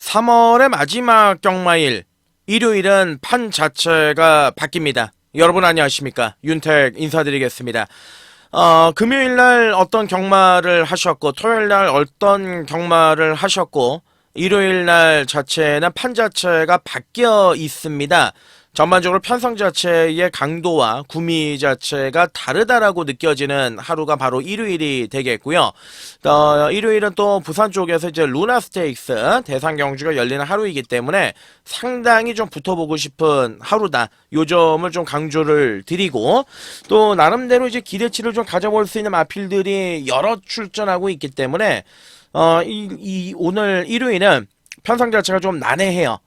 3월의 마지막 경마일, 일요일은 판 자체가 바뀝니다. 여러분 안녕하십니까? 윤택 인사드리겠습니다. 금요일날 어떤 경마를 하셨고, 토요일날 어떤 경마를 하셨고, 일요일날 자체는 판 자체가 바뀌어 있습니다. 전반적으로 편성 자체의 강도와 구미 자체가 다르다라고 느껴지는 하루가 바로 일요일이 되겠고요. 일요일은 또 부산 쪽에서 이제 루나 스테이크스 대상 경주가 열리는 하루이기 때문에 상당히 좀 붙어보고 싶은 하루다. 요 점을 좀 강조를 드리고, 또 나름대로 이제 기대치를 좀 가져볼 수 있는 마필들이 여러 출전하고 있기 때문에 오늘 일요일은 편성 자체가 좀 난해해요.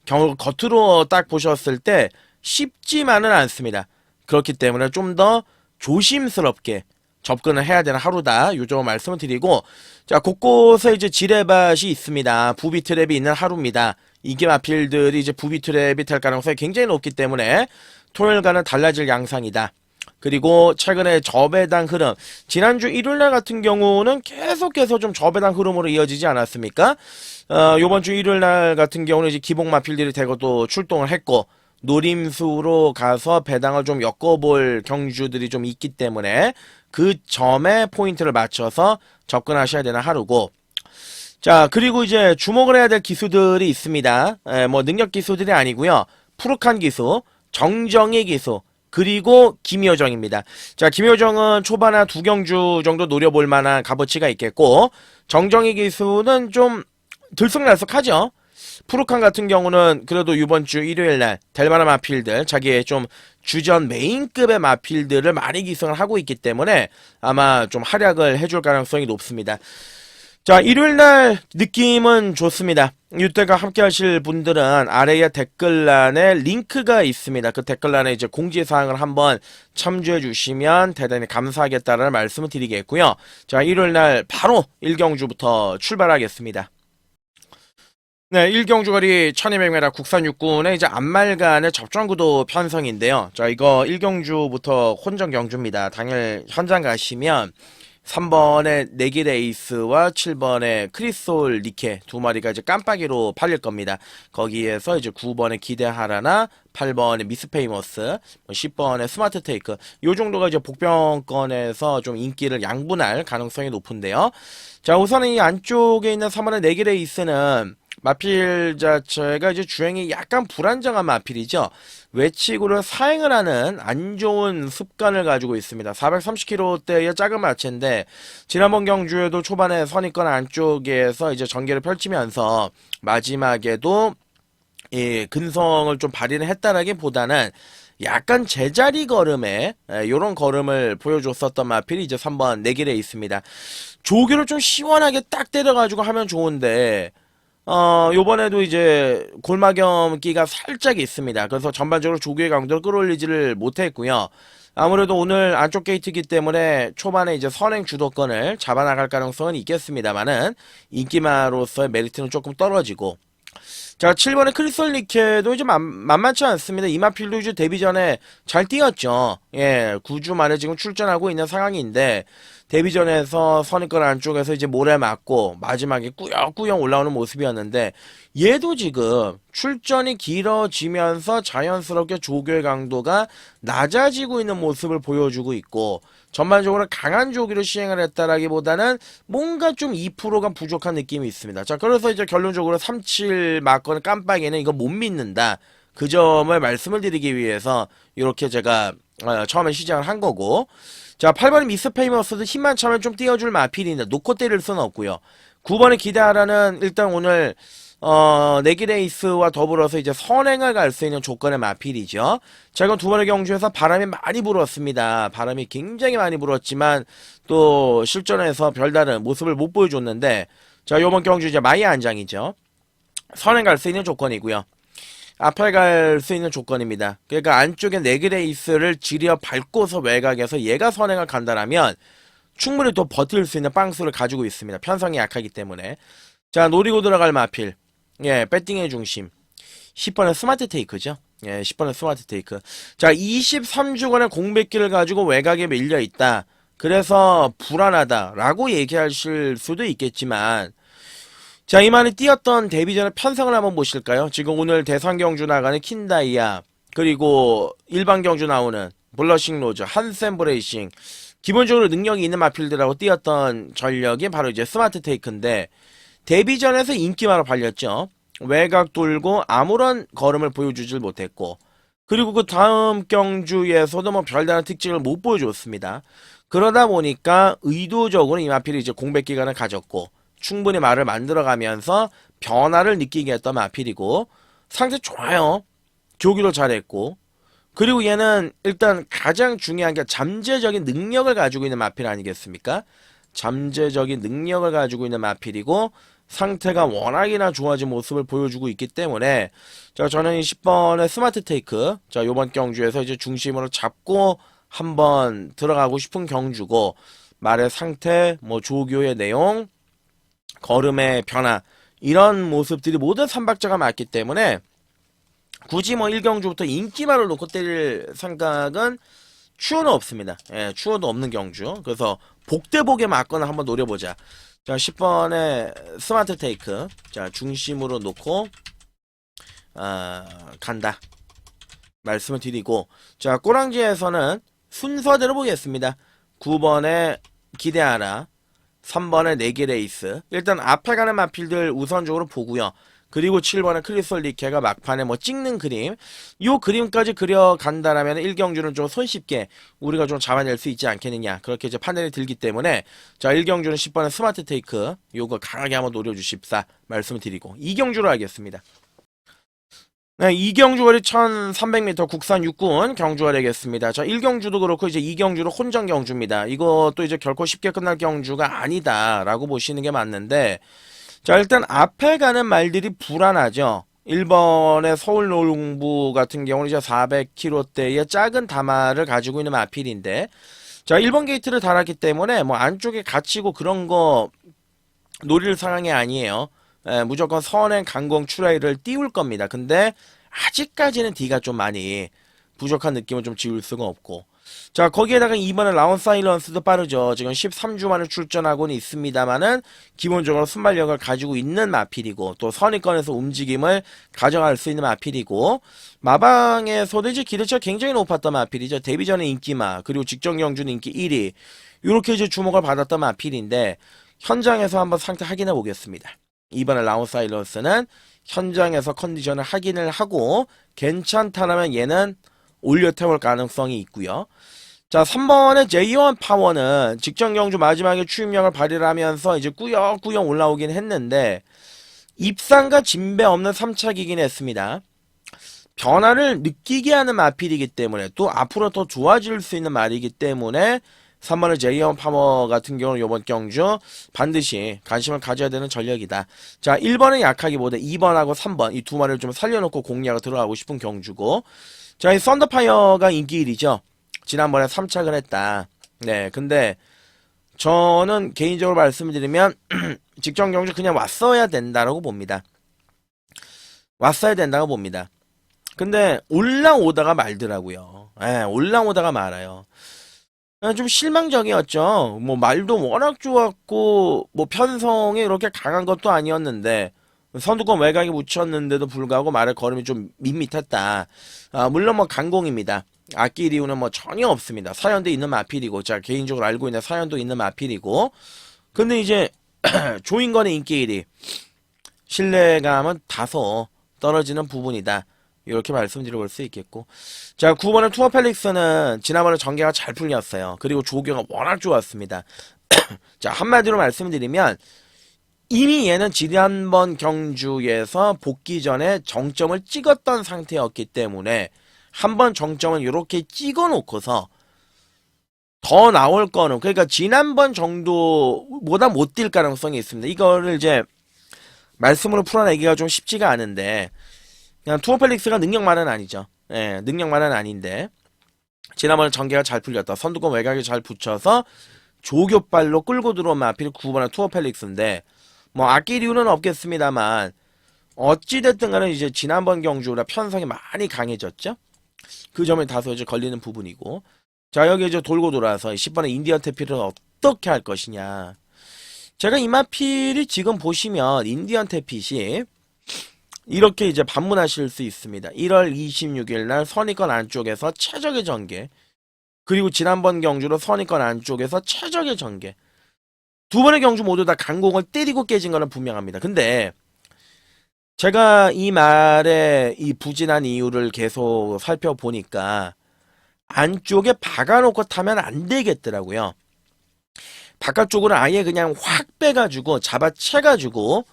겉으로 딱 보셨을 때 쉽지만은 않습니다. 그렇기 때문에 좀 더 조심스럽게 접근을 해야 되는 하루다. 요점 말씀을 드리고, 자, 곳곳에 이제 지뢰밭이 있습니다. 부비 트랩이 있는 하루입니다. 이게 마필들이 이제 부비 트랩이 될 가능성이 굉장히 높기 때문에 토요일과는 달라질 양상이다. 그리고 최근에 저배당 흐름, 지난주 일요일날 같은 경우는 계속해서 좀 저배당 흐름으로 이어지지 않았습니까? 요번 주 일요일날 같은 경우는 이제 기복 마필들이 대거 또 출동을 했고, 노림수로 가서 배당을 좀 엮어볼 경주들이 좀 있기 때문에 그 점에 포인트를 맞춰서 접근하셔야 되는 하루고, 자, 그리고 이제 주목을 해야 될 기수들이 있습니다. 뭐 능력 기수들이 아니고요. 푸르칸 기수, 정정의 기수, 그리고 김효정입니다. 자, 김효정은 초반에 두 경주 정도 노려볼 만한 값어치가 있겠고, 정정의 기수는 좀 들쑥날쑥하죠. 푸르칸 같은 경우는 그래도 이번 주 일요일날 델마나 마필들, 자기의 좀 주전 메인급의 마필들을 많이 기승을 하고 있기 때문에 아마 좀 활약을 해줄 가능성이 높습니다. 자, 일요일날 느낌은 좋습니다. 이때가 함께 하실 분들은 아래에 댓글란에 링크가 있습니다. 그 댓글란에 이제 공지사항을 한번 참조해 주시면 대단히 감사하겠다는 말씀을 드리겠고요. 자, 일요일날 바로 1경주부터 출발하겠습니다. 네, 1경주거리 1200m 국산 육군의 이제 안말간의 접전구도 편성인데요. 자, 이거 1경주부터 혼전 경주입니다. 당일 현장 가시면 3번의 네기레이스와 7번의 크리솔 니케 두 마리가 이제 깜빡이로 팔릴 겁니다. 거기에서 이제 9번의 기대하라나 8번의 미스페이머스, 10번의 스마트 테이크, 요 정도가 이제 복병권에서 좀 인기를 양분할 가능성이 높은데요. 자, 우선은 이 안쪽에 있는 3번의 네기레이스는 마필 자체가 이제 주행이 약간 불안정한 마필이죠. 외측으로 사행을 하는 안 좋은 습관을 가지고 있습니다. 430km대의 작은 마체인데 지난번 경주에도 초반에 선입권 안쪽에서 이제 전개를 펼치면서 마지막에도 이 근성을 좀 발휘를 했다라기보다는 약간 제자리 걸음에 요런 걸음을 보여줬었던 마필이 이제 3번 내길에 있습니다. 조교를 좀 시원하게 딱 때려가지고 하면 좋은데 요번에도 이제 골마겸기가 살짝 있습니다. 그래서 전반적으로 조교의 강도를 끌어올리지를 못했고요. 아무래도 오늘 안쪽 게이트이기 때문에 초반에 이제 선행 주도권을 잡아나갈 가능성은 있겠습니다만은 인기마로서의 메리트는 조금 떨어지고, 자, 7번의 크리스털 니케도 이제 만만치 않습니다. 이마필도 이제 데뷔 전에 잘 뛰었죠. 예, 9주 만에 지금 출전하고 있는 상황인데, 데뷔전에서 선입권 안쪽에서 이제 모래 맞고 마지막에 꾸역꾸역 올라오는 모습이었는데, 얘도 지금 출전이 길어지면서 자연스럽게 조교의 강도가 낮아지고 있는 모습을 보여주고 있고, 전반적으로 강한 조기로 시행을 했다라기보다는 뭔가 좀 2%가 부족한 느낌이 있습니다. 자, 그래서 이제 결론적으로 37 맞건 깜빡이는 이거 못 믿는다. 그 점을 말씀을 드리기 위해서 이렇게 제가 처음에 시작을 한 거고, 자, 8번의 미스페이머스도 힘만 차면 좀 띄워줄 마필인데 놓고 때릴 수는 없고요. 9번의 기대하라는 일단 오늘 네기레이스와 더불어서 이제 선행을 갈 수 있는 조건의 마필이죠. 제가 두 번의 경주에서 바람이 많이 불었습니다. 바람이 굉장히 많이 불었지만 또 실전에서 별다른 모습을 못 보여줬는데, 자, 요번 경주 이제 마이아 안장이죠. 선행 갈 수 있는 조건이고요. 앞에 갈 수 있는 조건입니다. 그러니까 안쪽에 네그레이스를 지려 밟고서 외곽에서 얘가 선행을 간다라면 충분히 또 버틸 수 있는 빵수를 가지고 있습니다. 편성이 약하기 때문에. 자, 노리고 들어갈 마필. 예, 배팅의 중심. 10번의 스마트 테이크죠. 예, 10번의 스마트 테이크. 자, 23주간의 공백기를 가지고 외곽에 밀려 있다. 그래서 불안하다라고 얘기하실 수도 있겠지만, 자, 이만에 뛰었던 데뷔전의 편성을 한번 보실까요? 지금 오늘 대상 경주 나가는 킨다이아, 그리고 일반 경주 나오는 블러싱 로즈, 한샘 브레이싱, 기본적으로 능력이 있는 마필드라고 뛰었던 전력이 바로 이제 스마트 테이크인데, 데뷔전에서 인기마로 발렸죠. 외곽 돌고 아무런 걸음을 보여주질 못했고, 그리고 그 다음 경주에서도 뭐 별다른 특징을 못 보여줬습니다. 그러다 보니까 의도적으로 이 마필이 이제 공백 기간을 가졌고, 충분히 말을 만들어가면서 변화를 느끼게 했던 마필이고, 상태 좋아요. 조기도 잘했고, 그리고 얘는 일단 가장 중요한 게 잠재적인 능력을 가지고 있는 마필 아니겠습니까? 잠재적인 능력을 가지고 있는 마필이고, 상태가 워낙이나 좋아진 모습을 보여주고 있기 때문에, 자, 저는 이 10번의 스마트 테이크, 자, 요번 경주에서 이제 중심으로 잡고 한번 들어가고 싶은 경주고, 말의 상태, 뭐 조교의 내용, 걸음의 변화, 이런 모습들이 모든 삼박자가 맞기 때문에 굳이 뭐 1경주부터 인기만을 놓고 때릴 생각은 추호는 없습니다. 예, 추호도 없는 경주. 그래서 복대복에 맞거나 한번 노려보자. 자, 10번의 스마트 테이크. 자, 중심으로 놓고, 간다. 말씀을 드리고. 자, 꼬랑지에서는 순서대로 보겠습니다. 9번에 기대하라. 3번에 내기 레이스. 일단 앞에 가는 마필들 우선적으로 보고요. 그리고 7번에 크리솔 리케가 막판에 뭐 찍는 그림, 요 그림까지 그려간다라면 1경주는 좀 손쉽게 우리가 좀 잡아낼 수 있지 않겠느냐, 그렇게 이제 판단이 들기 때문에, 자, 1경주는 10번에 스마트 테이크 요거 강하게 한번 노려주십사 말씀을 드리고 2경주로 하겠습니다. 네, 2경주 거리 1300m 국산 육군 경주가 되겠습니다. 자, 1경주도 그렇고 이제 2경주는 혼전 경주입니다. 이것도 이제 결코 쉽게 끝날 경주가 아니다라고 보시는 게 맞는데, 자, 일단 앞에 가는 말들이 불안하죠. 1번의 서울 농부 같은 경우는 이제 400km대의 작은 다마를 가지고 있는 마필인데, 자, 1번 게이트를 달았기 때문에 뭐 안쪽에 갇히고 그런 거 노릴 상황이 아니에요. 무조건 선행 강공 출하이를 띄울 겁니다. 근데 아직까지는 D가 좀 많이 부족한 느낌을 좀 지울 수가 없고, 자, 거기에다가 이번에 라운 사일런스도 빠르죠. 지금 13주 만에 출전하고는 있습니다만은 기본적으로 순발력을 가지고 있는 마필이고, 또 선입권에서 움직임을 가져갈 수 있는 마필이고, 마방에서도 이제 기대치가 굉장히 높았던 마필이죠. 데뷔전의 인기마, 그리고 직전 경주는 인기 1위, 이렇게 이제 주목을 받았던 마필인데, 현장에서 한번 상태 확인해 보겠습니다. 이번에 라운 사일런스는 현장에서 컨디션을 확인을 하고 괜찮다라면 얘는 올려 태울 가능성이 있고요. 자, 3번의 J1 파워는 직전 경주 마지막에 추임력을 발휘를 하면서 이제 꾸역꾸역 올라오긴 했는데, 입상과 진배 없는 3차기긴 했습니다. 변화를 느끼게 하는 마필이기 때문에, 또 앞으로 더 좋아질 수 있는 말이기 때문에 3번의 J1 파워 같은 경우는 이번 경주 반드시 관심을 가져야 되는 전력이다. 자, 1번은 약하기보다 2번하고 3번 이 두 마리를 좀 살려놓고 공략을 들어가고 싶은 경주고, 자, 이 썬더파이어가 인기 1위죠. 지난번에 3착을 했다. 네, 근데 저는 개인적으로 말씀드리면 직전 경주 그냥 왔어야 된다라고 봅니다. 왔어야 된다고 봅니다. 근데 올라오다가 말더라고요. 예, 올라오다가 말아요. 좀 실망적이었죠. 뭐 말도 워낙 좋았고 뭐 편성이 이렇게 강한 것도 아니었는데, 선두권 외곽에 묻혔는데도 불구하고 말의 걸음이 좀 밋밋했다. 물론 뭐 강공입니다. 아낄 이유는 뭐 전혀 없습니다. 사연도 있는 마필이고, 자, 개인적으로 알고 있는 사연도 있는 마필이고, 근데 이제 조인건의 인기 1위, 신뢰감은 다소 떨어지는 부분이다. 이렇게 말씀드려볼 수 있겠고, 자, 9번의 투어 펠릭스는 지난번에 전개가 잘 풀렸어요. 그리고 조교가 워낙 좋았습니다. 자, 한마디로 말씀드리면 이미 얘는 지난번 경주에서 복귀 전에 정점을 찍었던 상태였기 때문에 한번 정점을 이렇게 찍어 놓고서 더 나올 거는, 그러니까 지난번 정도보다 못 뛸 가능성이 있습니다. 이거를 이제 말씀으로 풀어내기가 좀 쉽지가 않은데, 그냥 투어 펠릭스가 능력만은 아니죠. 예, 능력만은 아닌데, 지난번에 전개가 잘 풀렸다. 선두권 외곽에 잘 붙여서 조교발로 끌고 들어온 마필 9번의 투어 펠릭스인데, 뭐 아낄 이유는 없겠습니다만 어찌됐든 간에 이제 지난번 경주보다 편성이 많이 강해졌죠. 그 점이 다소 이제 걸리는 부분이고, 자, 여기 이제 돌고 돌아서 10번의 인디언 태피를 어떻게 할 것이냐. 제가 이마필이 지금 보시면 인디언 태핏이 이렇게 이제 방문하실 수 있습니다. 1월 26일 날 선입권 안쪽에서 최적의 전개, 그리고 지난번 경주로 선입권 안쪽에서 최적의 전개, 두 번의 경주 모두 다 강공을 때리고 깨진 거는 분명합니다. 근데 제가 이 말의 이 부진한 이유를 계속 살펴보니까 안쪽에 박아놓고 타면 안 되겠더라고요. 바깥쪽으로 아예 그냥 확 빼가지고 잡아채가지고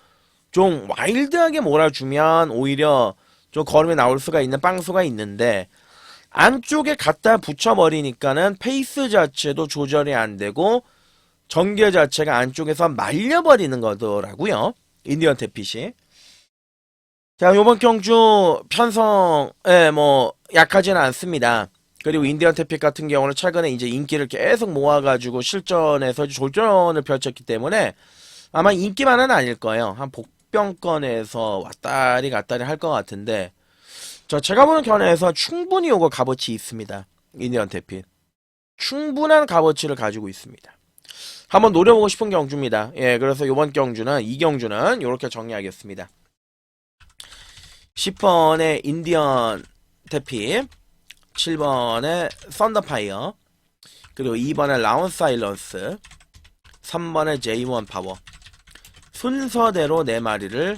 좀 와일드하게 몰아주면 오히려 좀 걸음이 나올 수가 있는 빵수가 있는데, 안쪽에 갖다 붙여버리니까는 페이스 자체도 조절이 안 되고 전개 자체가 안쪽에서 말려버리는 거더라고요. 인디언 태핏이. 자, 요번 경주 편성에 뭐 약하지는 않습니다. 그리고 인디언 태핏 같은 경우는 최근에 이제 인기를 계속 모아가지고 실전에서 졸전을 펼쳤기 때문에 아마 인기만은 아닐 거예요. 한 복병권에서 왔다리 갔다리 할 것 같은데, 제가 보는 견해에서 충분히 요거 값어치 있습니다. 인디언 태핏. 충분한 값어치를 가지고 있습니다. 한번 노려보고 싶은 경주입니다. 예, 그래서 요번 경주는, 이 경주는 요렇게 정리하겠습니다. 10번에 인디언 태핏, 7번에 썬더파이어, 그리고 2번에 라운 사일런스, 3번에 J1 파워. 순서대로 4마리를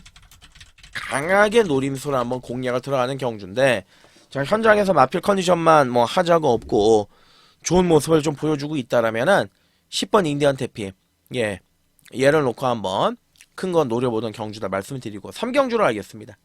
강하게 노림수로 한번 공략을 들어가는 경주인데, 자, 현장에서 마필 컨디션만 뭐 하자가 없고 좋은 모습을 좀 보여주고 있다라면은 10번 인디언 태핏, 예, 얘를 놓고 한번 큰 건 노려보던 경주다 말씀을 드리고 3경주로 하겠습니다.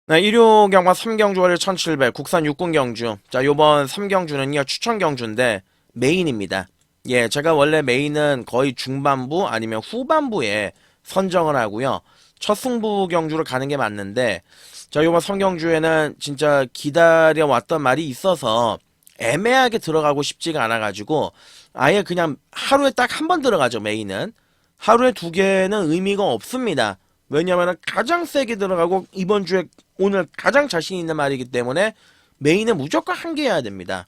네, 1호 경마 3경주 월요 1700 국산 60 경주. 자, 요번 3경주는요 추천 경주인데 메인입니다. 예, 제가 원래 메인은 거의 중반부 아니면 후반부에 선정을 하고요. 첫 승부 경주로 가는 게 맞는데, 자, 요번 3경주에는 진짜 기다려왔던 말이 있어서 애매하게 들어가고 싶지가 않아가지고 아예 그냥 하루에 딱 한 번 들어가죠. 메인은 하루에 2개는 의미가 없습니다. 왜냐면은 가장 세게 들어가고 이번 주에 오늘 가장 자신 있는 말이기 때문에 메인은 무조건 1개 해야 됩니다.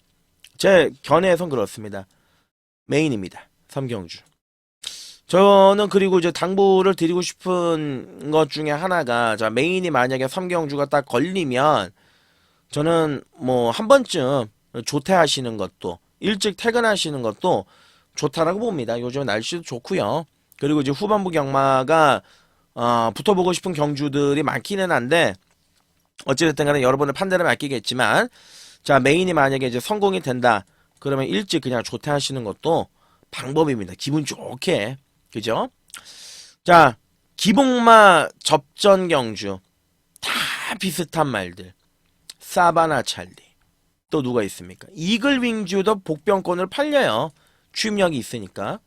제 견해에선 그렇습니다. 메인입니다. 3경주. 저는 그리고 이제 당부를 드리고 싶은 것 중에 하나가, 자, 메인이 만약에 3경주가 딱 걸리면 저는 뭐 한 번쯤 조퇴하시는 것도, 일찍 퇴근하시는 것도 좋다라고 봅니다. 요즘 날씨도 좋고요. 그리고 이제 후반부 경마가 붙어보고 싶은 경주들이 많기는 한데, 어찌됐든 간에 여러분의 판단에 맡기겠지만, 자, 메인이 만약에 이제 성공이 된다 그러면 일찍 그냥 조퇴하시는 것도 방법입니다. 기분 좋게. 그죠? 자, 기복마 접전 경주 다 비슷한 말들. 사바나 찰리. 또 누가 있습니까? 이글 윙주도 복병권을 팔려요. 취임력이 있으니까.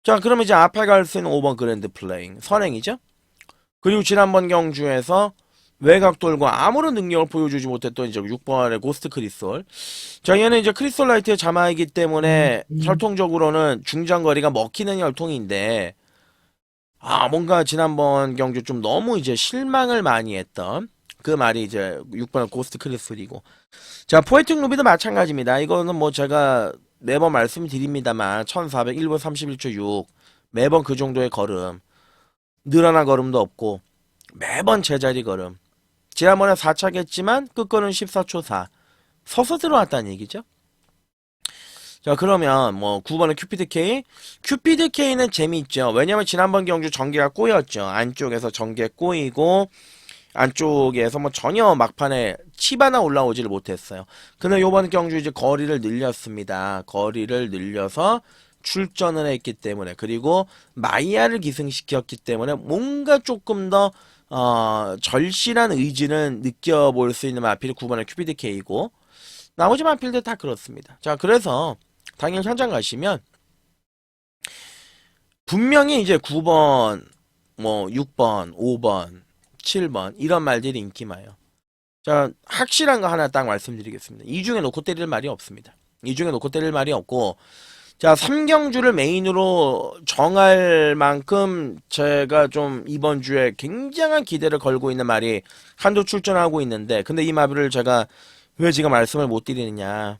자, 그러면 이제 앞에 갈 수 있는 5번 그랜드 플레잉 선행이죠. 그리고 지난번 경주에서 외곽 돌고 아무런 능력을 보여주지 못했던 이제 6번의 고스트 크리솔. 자, 얘는 이제 크리솔라이트의 자마이기 때문에 혈통적으로는 중장거리가 먹히는 혈통인데, 뭔가 지난번 경주 좀 너무 이제 실망을 많이 했던 그 말이 이제 6번의 고스트 크리솔이고. 자, 포에틱 루비도 마찬가지입니다. 이거는 뭐 제가 매번 말씀드립니다만 1401분 31초 6 매번 그 정도의 걸음, 늘어난 걸음도 없고 매번 제자리 걸음. 지난번에 4차겠지만 끝거는 14초 4 서서 들어왔다는 얘기죠. 자, 그러면 뭐 9번은 큐피드 K. 큐피드 K는 재미있죠. 왜냐면 지난번 경주 전개가 꼬였죠. 안쪽에서 전개 꼬이고 안쪽에서 뭐 전혀 막판에 칩 하나 올라오지를 못했어요. 근데 요번 경주 이제 거리를 늘렸습니다. 거리를 늘려서 출전을 했기 때문에, 그리고 마이야를 기승시켰기 때문에 뭔가 조금 더 절실한 의지는 느껴볼 수 있는 마필이 9번의 큐피드 K이고, 나머지 마필들 다 그렇습니다. 자, 그래서 당일 현장 가시면 분명히 이제 9번, 뭐 6번, 5번, 7번 이런 말들이 인기 많아요. 자, 확실한 거 하나 딱 말씀드리겠습니다. 이 중에 놓고 때릴 말이 없습니다. 이 중에 놓고 때릴 말이 없고, 자, 3경주를 메인으로 정할 만큼 제가 좀 이번 주에 굉장한 기대를 걸고 있는 말이 한도 출전하고 있는데, 근데 이 마비를 제가 왜 지금 말씀을 못 드리느냐.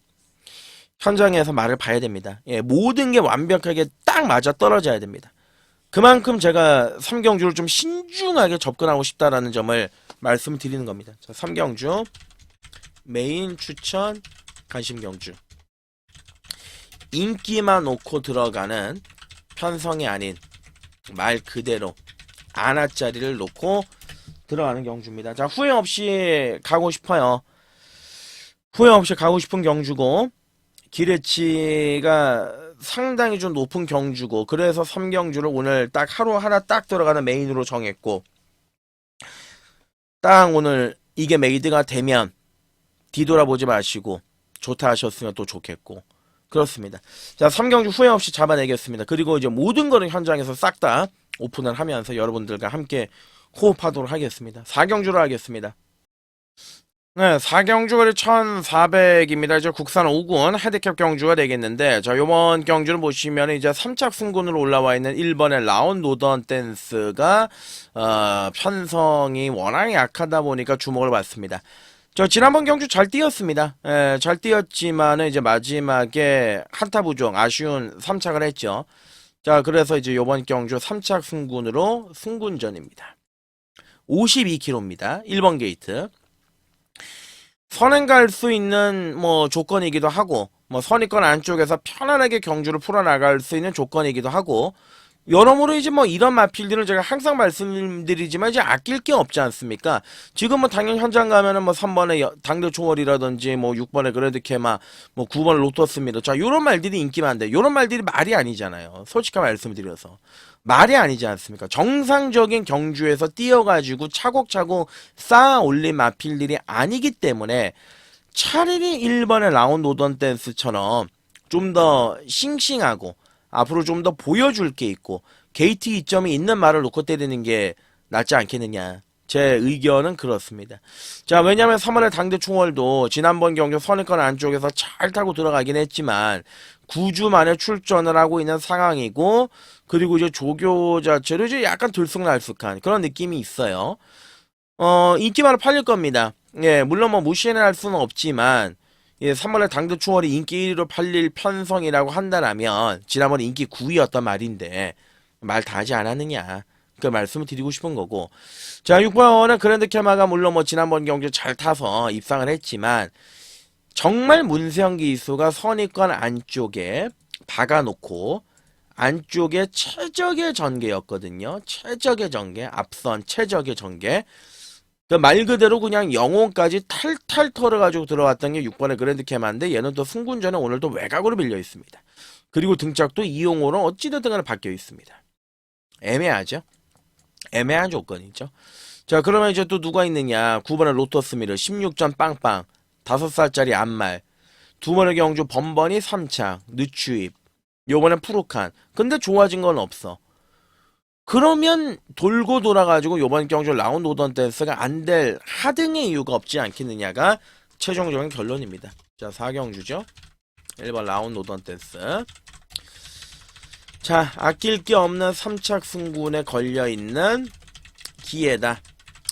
현장에서 말을 봐야 됩니다. 예, 모든 게 완벽하게 딱 맞아 떨어져야 됩니다. 그만큼 제가 삼경주를 좀 신중하게 접근하고 싶다라는 점을 말씀드리는 겁니다. 자, 삼경주 메인 추천 관심경주 인기만 놓고 들어가는 편성이 아닌 말 그대로 아나짜리를 놓고 들어가는 경주입니다. 자, 후회 없이 가고 싶어요. 후회 없이 가고 싶은 경주고 기대치가 상당히 좀 높은 경주고 그래서 3경주를 오늘 딱 하루 하나 딱 들어가는 메인으로 정했고 딱 오늘 이게 메이드가 되면 뒤돌아보지 마시고 좋다 하셨으면 또 좋겠고 그렇습니다. 자, 3경주 후회 없이 잡아내겠습니다. 그리고 이제 모든 거를 현장에서 싹 다 오픈을 하면서 여러분들과 함께 호흡하도록 하겠습니다. 4경주로 하겠습니다. 네, 4경주거리 1400입니다. 이제 국산 5군 헤드캡 경주가 되겠는데, 자, 요번 경주를 보시면 이제 3착 승군으로 올라와 있는 1번의 라운 노던 댄스가, 편성이 워낙 약하다 보니까 주목을 받습니다. 저, 지난번 경주 잘 뛰었습니다. 예, 잘 뛰었지만은 이제 마지막에 한타 부족, 아쉬운 3착을 했죠. 자, 그래서 이제 요번 경주 3착 승군으로 승군전입니다. 52km입니다. 1번 게이트. 선행 갈 수 있는 뭐 조건이기도 하고 뭐 선입권 안쪽에서 편안하게 경주를 풀어나갈 수 있는 조건이기도 하고 여러모로 이제 뭐 이런 마필들은 제가 항상 말씀드리지만 이제 아낄 게 없지 않습니까? 지금 뭐 당연히 현장 가면은 뭐 3번에 당대 초월이라든지 뭐 6번에 그래드케마 뭐 9번 로터스입니다. 자, 요런 말들이 인기 많은데 요런 말들이 말이 아니잖아요. 솔직하게 말씀드려서. 말이 아니지 않습니까? 정상적인 경주에서 뛰어가지고 차곡차곡 쌓아 올린 마필들이 아니기 때문에 차라리 1번의 라운드 오던 댄스처럼 좀 더 싱싱하고 앞으로 좀 더 보여줄 게 있고 게이트 이점이 있는 말을 놓고 때리는 게 낫지 않겠느냐. 제 의견은 그렇습니다. 자, 왜냐면 3월의 당대 총월도 지난번 경주 선입권 안쪽에서 잘 타고 들어가긴 했지만 9주 만에 출전을 하고 있는 상황이고 그리고 이제 조교 자체로 이제 약간 들쑥날쑥한 그런 느낌이 있어요. 인기만으로 팔릴 겁니다. 예, 물론 뭐 무시는 할 수는 없지만 예, 3월에 당대 초월이 인기 1위로 팔릴 편성이라고 한다면 지난번에 인기 9위였단 말인데 말 다 하지 않았느냐 그 말씀을 드리고 싶은 거고 자 6번은 그랜드 캐마가 물론 뭐 지난번 경주 잘 타서 입상을 했지만 정말 문세영 기수가 선입권 안쪽에 박아놓고 안쪽에 최적의 전개였거든요. 최적의 전개 앞선 최적의 전개 그 말 그대로 그냥 영혼까지 탈탈 털어가지고 들어왔던 게 6번의 그랜드 캐마인데 얘는 또 승군전에 오늘 또 외곽으로 밀려 있습니다. 그리고 등짝도 2용호로 어찌됐든 간에 바뀌어 있습니다. 애매하죠? 애매한 조건이죠. 자, 그러면 이제 또 누가 있느냐. 9번의 로터스미르 16점 빵빵 5살짜리 안말 2번의 경주 번번이 3창 늦추입 요번엔 푸르칸 근데 좋아진 건 없어. 그러면 돌고 돌아가지고 요번 경주 라운드 오던 댄스가 안 될 하등의 이유가 없지 않겠느냐가 최종적인 결론입니다. 자, 4경주죠. 1번 라운드 오던 댄스. 자, 아낄 게 없는 3착 승군에 걸려있는 기회다.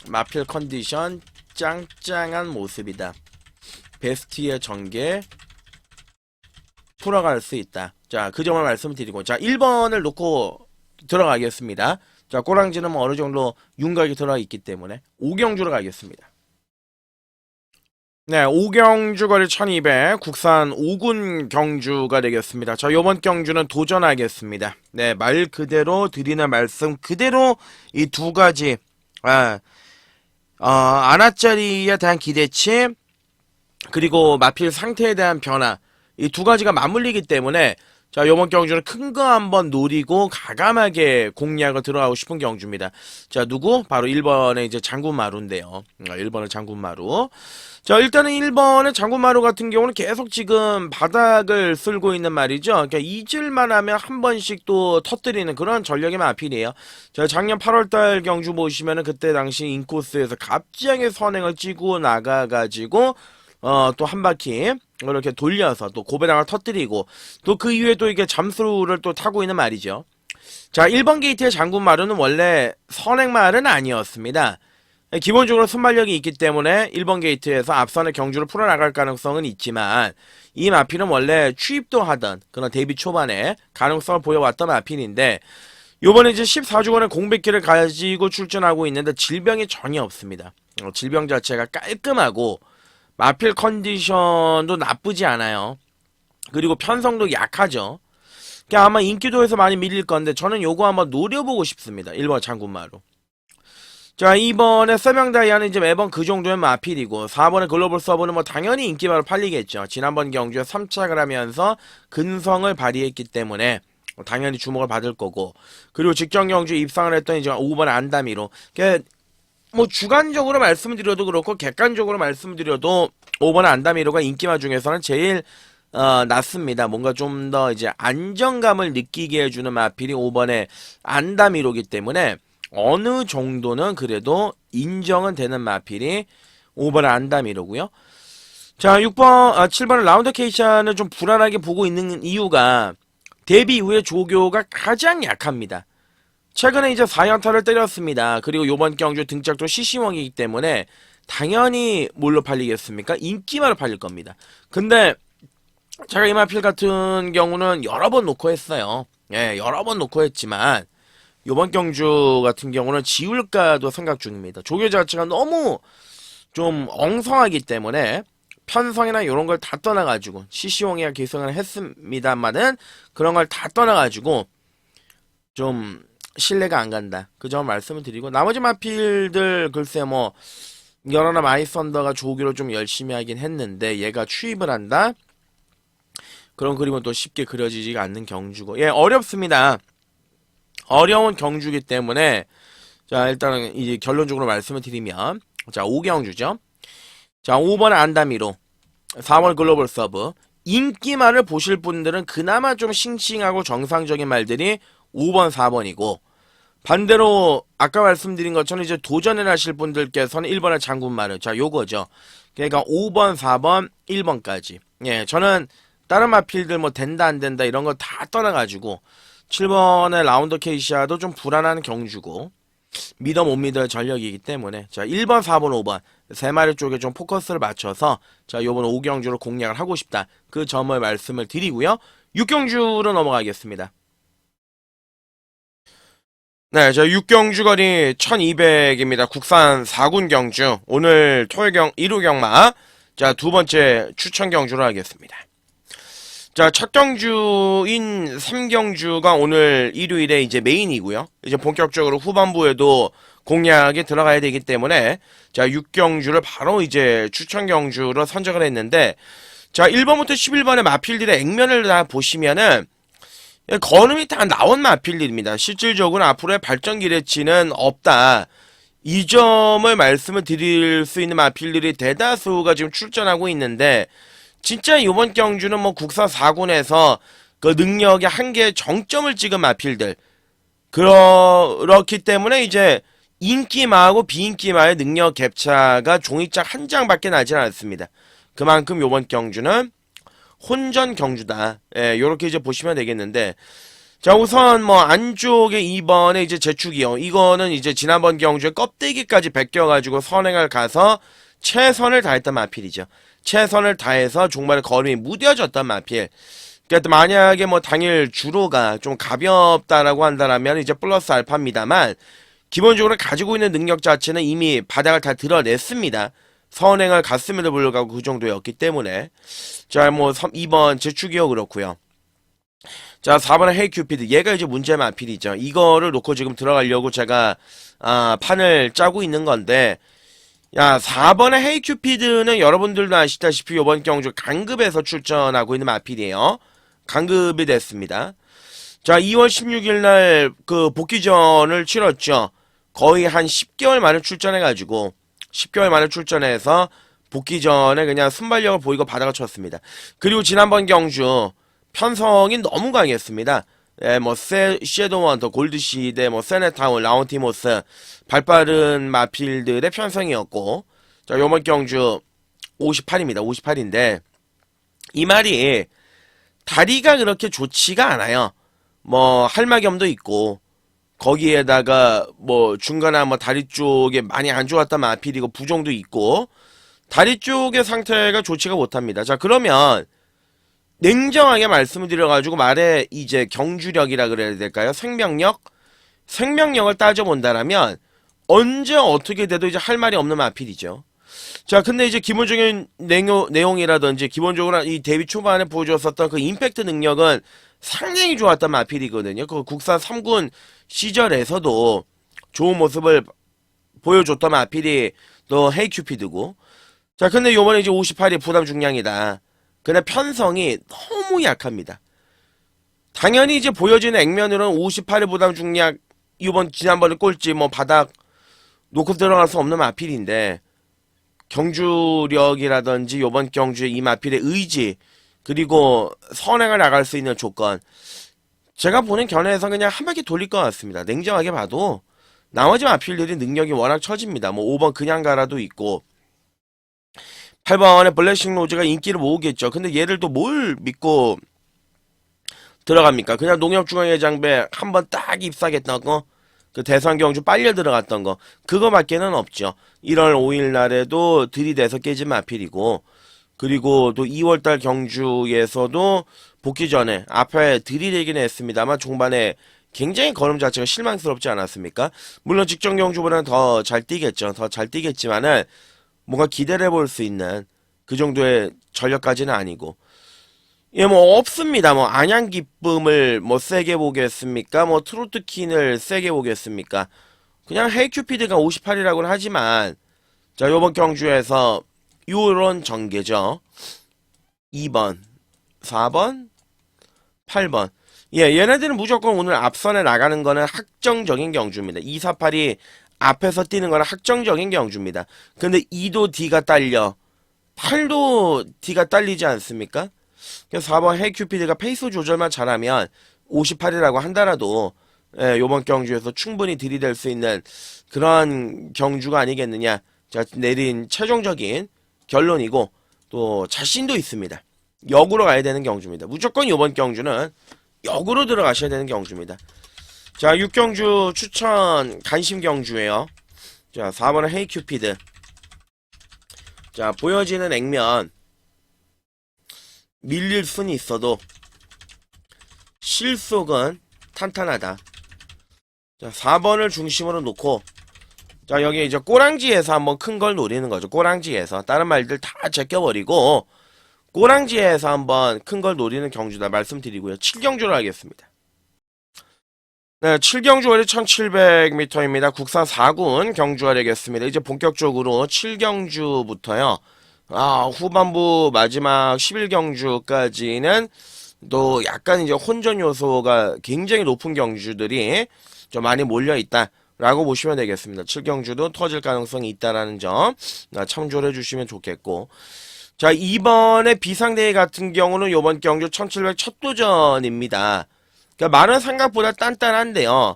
마필 컨디션 짱짱한 모습이다. 베스트의 전개 풀어갈 수 있다. 자, 그 점을 말씀드리고 자, 1번을 놓고 들어가겠습니다. 자, 꼬랑지는 뭐 어느 정도 윤곽이 들어가 있기 때문에 5경주로 가겠습니다. 네, 5경주 거리 1200 국산 5군 경주가 되겠습니다. 자, 요번 경주는 도전하겠습니다. 네, 말 그대로 드리는 말씀 그대로 이 두 가지 아나짜리에 대한 기대치 그리고 마필 상태에 대한 변화 이 두 가지가 맞물리기 때문에 자, 요번 경주는 큰 거 한번 노리고 가감하게 공략을 들어가고 싶은 경주입니다. 자, 누구? 바로 1번의 이제 장군마루인데요. 1번의 장군마루. 자, 일단은 1번의 장군마루 같은 경우는 계속 지금 바닥을 쓸고 있는 말이죠. 그러니까 잊을만 하면 한 번씩 또 터뜨리는 그런 전력의 마필이에요. 자, 작년 8월달 경주 보시면은 그때 당시 인코스에서 갑자기 선행을 찌고 나가가지고 또 한 바퀴 이렇게 돌려서 또 고배당을 터뜨리고 또 그 이후에 또 이게 잠수를 또 타고 있는 말이죠. 자, 1번 게이트의 장군마루는 원래 선행말은 아니었습니다. 기본적으로 순발력이 있기 때문에 1번 게이트에서 앞선의 경주를 풀어나갈 가능성은 있지만 이 마필은 원래 취입도 하던 그런 데뷔 초반에 가능성을 보여왔던 마필인데 요번에 이제 14주간의 공백기를 가지고 출전하고 있는데 질병이 전혀 없습니다. 질병 자체가 깔끔하고 마필 컨디션도 나쁘지 않아요. 그리고 편성도 약하죠. 그러니까 아마 인기도에서 많이 밀릴 건데 저는 요거 한번 노려보고 싶습니다. 1번 장군마로. 자, 이번에 세명다이아는 이제 매번 그 정도의 마필이고 4번의 글로벌 서브는 뭐 당연히 인기마로 팔리겠죠. 지난번 경주에 3착을 하면서 근성을 발휘했기 때문에 당연히 주목을 받을 거고, 그리고 직전 경주에 입상을 했던 이제 5번의 안다미로. 그러니까 뭐 주관적으로 말씀드려도 그렇고 객관적으로 말씀드려도 5번의 안다미로가 인기마 중에서는 제일 낫습니다. 뭔가 좀 더 이제 안정감을 느끼게 해주는 마필이 5번의 안다미로기 때문에 어느 정도는 그래도 인정은 되는 마필이 5번의 안다미로고요. 자, 7번의 라운드 케이샤는 좀 불안하게 보고 있는 이유가 데뷔 이후에 조교가 가장 약합니다. 최근에 이제 4연타를 때렸습니다. 그리고 요번 경주 등짝도 CC왕이기 때문에 당연히 뭘로 팔리겠습니까? 인기마로 팔릴 겁니다. 근데 제가 이 마필 같은 경우는 여러 번 놓고 했어요. 예, 여러 번 놓고 했지만 요번 경주 같은 경우는 지울까도 생각 중입니다. 조교 자체가 너무 좀 엉성하기 때문에 편성이나 이런 걸 다 떠나가지고 CC용이야 기승을 했습니다만은 그런 걸 다 떠나가지고 좀 신뢰가 안 간다. 그 점 말씀을 드리고, 나머지 마필들 글쎄 뭐 여러나 마이썬더가 조교를 좀 열심히 하긴 했는데 얘가 추입을 한다? 그런 그림은 또 쉽게 그려지지가 않는 경주고, 예, 어렵습니다. 어려운 경주기 때문에 자, 일단은 이제 결론적으로 말씀을 드리면, 자, 5경주죠. 자, 5번 안다미로, 4번 글로벌 서브. 인기말을 보실 분들은 그나마 좀 싱싱하고 정상적인 말들이 5번, 4번이고, 반대로 아까 말씀드린 것처럼 이제 도전을 하실 분들께서는 1번의 장군말을, 자, 요거죠. 그러니까 5번, 4번, 1번까지. 예, 저는 다른 마필들 뭐 된다 안 된다 이런 거 다 떠나가지고 7번의 라운더 케이시아도 좀 불안한 경주고, 믿어 못 믿을 전력이기 때문에 자, 1번, 4번, 5번 세 마리 쪽에 좀 포커스를 맞춰서 자, 요번 5경주로 공략을 하고 싶다. 그 점을 말씀을 드리고요. 6경주로 넘어가겠습니다. 네, 저 6경주 거리 1200입니다. 국산 4군 경주. 오늘 토요일 일요 경마. 자, 두 번째 추천 경주로 하겠습니다. 자, 첫 경주인 3경주가 오늘 일요일에 이제 메인이고요. 이제 본격적으로 후반부에도 공략에 들어가야 되기 때문에 자, 6경주를 바로 이제 추천 경주로 선정을 했는데, 자, 1번부터 11번의 마필들의 액면을 다 보시면은 거름이 다 나온 마필들입니다. 실질적으로 앞으로의 발전 기대치는 없다. 이 점을 말씀을 드릴 수 있는 마필들이 대다수가 지금 출전하고 있는데, 진짜 이번 경주는 뭐 국사 4군에서 그 능력의 한계의 정점을 찍은 마필들. 그렇기 때문에 이제 인기마하고 비인기마의 능력 갭차가 종이짝 한 장밖에 나지 않습니다. 그만큼 이번 경주는 혼전 경주다. 예, 요렇게 이제 보시면 되겠는데, 자, 우선 뭐 안쪽에 2번에 이제 제축이요. 이거는 이제 지난번 경주에 껍데기까지 벗겨가지고 선행을 가서 최선을 다했던 마필이죠. 최선을 다해서 종말의 걸음이 무뎌졌던 마필. 그러니까 만약에 뭐 당일 주로가 좀 가볍다라고 한다면 이제 플러스 알파입니다만, 기본적으로 가지고 있는 능력 자체는 이미 바닥을 다 드러냈습니다. 선행을 갔음에도 불구하고 그 정도였기 때문에. 자, 뭐 2번 제축이요 그렇고요. 자, 4번은 헤이 큐피드. 얘가 이제 문제 마필이죠. 이거를 놓고 지금 들어가려고 제가 판을 짜고 있는 건데, 야, 4번의 헤이 큐피드는 여러분들도 아시다시피 이번 경주 강급에서 출전하고 있는 마필이에요. 강급이 됐습니다. 자, 2월 16일 날 그 복귀전을 치렀죠. 거의 한 10개월 만에 출전해가지고 10개월 만에 출전해서 복귀전에 그냥 순발력을 보이고 바닥을 쳤습니다. 그리고 지난번 경주 편성이 너무 강했습니다. 예, 뭐 섀도우헌터, 골드시대, 뭐 세네타운, 라운티모스 발빠른 마필들의 편성이었고, 자, 요번 경주 58입니다. 58인데 이 말이 다리가 그렇게 좋지가 않아요. 뭐 할마겸도 있고 거기에다가 뭐 중간에 뭐 다리 쪽에 많이 안 좋았던 마필이고 부종도 있고 다리 쪽의 상태가 좋지가 못합니다. 자, 그러면 냉정하게 말씀을 드려가지고 말해 이제 경주력이라 그래야 될까요? 생명력? 생명력을 따져본다라면 언제 어떻게 돼도 이제 할 말이 없는 마필이죠. 자, 근데 이제 기본적인 내용이라든지 기본적으로 이 데뷔 초반에 보여줬었던 그 임팩트 능력은 상당히 좋았던 마필이거든요. 그 국산 3군 시절에서도 좋은 모습을 보여줬던 마필이 또 헤이큐피드고. 자, 근데 요번에 이제 58이 부담 중량이다. 근데 편성이 너무 약합니다. 당연히 이제 보여지는 액면으로는 58의 부담 중량, 지난번에 꼴찌 바닥 놓고 들어갈 수 없는 마필인데, 경주력이라든지 요번 경주의 이 마필의 의지, 그리고 선행을 나갈 수 있는 조건, 제가 보는 견해에서 그냥 한 바퀴 돌릴 것 같습니다. 냉정하게 봐도 나머지 마필들이 능력이 워낙 처집니다. 5번 그냥 가라도 있고 8번의 블래싱 로즈가 인기를 모으겠죠. 근데 얘를 또 뭘 믿고 들어갑니까? 그냥 농협중앙회장배 한 번 딱 입사했던 거, 그 대선경주 빨려 들어갔던 거, 그거밖에는 없죠. 1월 5일 날에도 들이대서 깨진 마필이고, 그리고 또 2월달 경주에서도 복귀 전에 앞에 들이대긴 했습니다만 종반에 굉장히 걸음 자체가 실망스럽지 않았습니까? 물론 직전 경주보다는 더 잘 뛰겠죠. 더 잘 뛰겠지만은 뭔가 기대를 해볼 수 있는 그 정도의 전력까지는 아니고, 예, 없습니다. 안양 기쁨을 세게 보겠습니까? 트로트 퀸을 세게 보겠습니까? 그냥 헤이큐피드가 58이라고는 하지만, 자, 요번 경주에서 요런 전개죠. 2번, 4번, 8번. 예, 얘네들은 무조건 오늘 앞선에 나가는 거는 확정적인 경주입니다. 2, 4, 8이 앞에서 뛰는 거는 확정적인 경주입니다. 근데 2도 D가 딸려, 8도 D가 딸리지 않습니까? 그래서 4번 헤이큐피드가 페이스 조절만 잘하면 58이라고 한다라도, 예, 요번 경주에서 충분히 들이댈 수 있는 그런 경주가 아니겠느냐. 자, 내린 최종적인 결론이고, 또 자신도 있습니다. 역으로 가야 되는 경주입니다. 무조건 요번 경주는 역으로 들어가셔야 되는 경주입니다. 자, 6경주 추천 간심 경주예요. 자, 4번은 헤이큐피드. 자, 보여지는 액면 밀릴 수는 있어도 실속은 탄탄하다. 자, 4번을 중심으로 놓고, 자, 여기 이제 꼬랑지에서 한번 큰 걸 노리는 거죠. 꼬랑지에서 다른 말들 다 제껴버리고 꼬랑지에서 한번 큰 걸 노리는 경주다 말씀드리고요. 7경주로 하겠습니다. 네, 7경주월이 1700m입니다. 국산 4군 경주가 되겠습니다. 이제 본격적으로 7경주부터요. 후반부 마지막 11경주까지는 또 약간 이제 혼전 요소가 굉장히 높은 경주들이 좀 많이 몰려있다 라고 보시면 되겠습니다. 7경주도 터질 가능성이 있다라는 점 참조를 해주시면 좋겠고, 자, 이번에 비상대회 같은 경우는 요번 경주 1700 첫 도전입니다. 그러니까 말은 생각보다 단단한데요.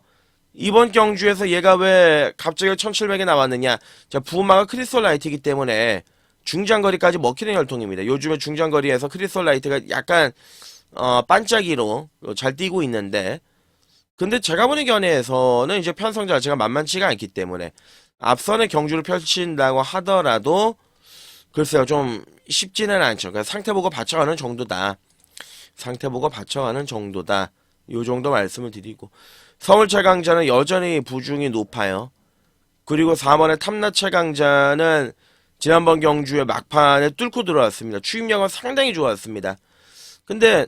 이번 경주에서 얘가 왜 갑자기 1700에 나왔느냐. 자, 부마가 크리스톨라이트이기 때문에 중장거리까지 먹히는 혈통입니다. 요즘에 중장거리에서 크리스톨라이트가 약간 반짝이로 잘 뛰고 있는데, 근데 제가 보는 견해에서는 이제 편성 자체가 만만치가 않기 때문에 앞선의 경주를 펼친다고 하더라도 글쎄요, 좀 쉽지는 않죠. 그러니까 상태 보고 받쳐가는 정도다. 상태 보고 받쳐가는 정도다. 요 정도 말씀을 드리고, 서울 최강자는 여전히 부중이 높아요. 그리고 4번의 탐라 최강자는 지난번 경주에 막판에 뚫고 들어왔습니다. 추임력은 상당히 좋았습니다. 근데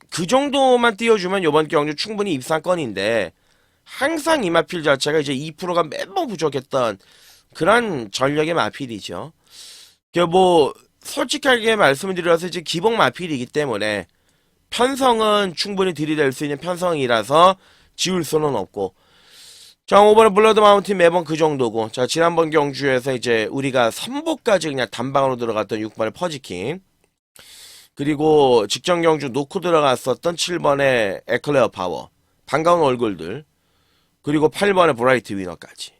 그 정도만 띄워주면 요번 경주 충분히 입상권인데, 항상 이 마필 자체가 이제 2%가 매번 부족했던 그런 전력의 마필이죠. 솔직하게 말씀을 드려서 이제 기복 마필이기 때문에 편성은 충분히 들이댈 수 있는 편성이라서 지울 수는 없고, 자, 5번의 블러드 마운틴 매번 그 정도고, 자, 지난번 경주에서 이제 우리가 3보까지 그냥 단방으로 들어갔던 6번의 퍼지킹, 그리고 직전 경주 놓고 들어갔었던 7번의 에클레어 파워, 반가운 얼굴들, 그리고 8번의 브라이트 위너까지.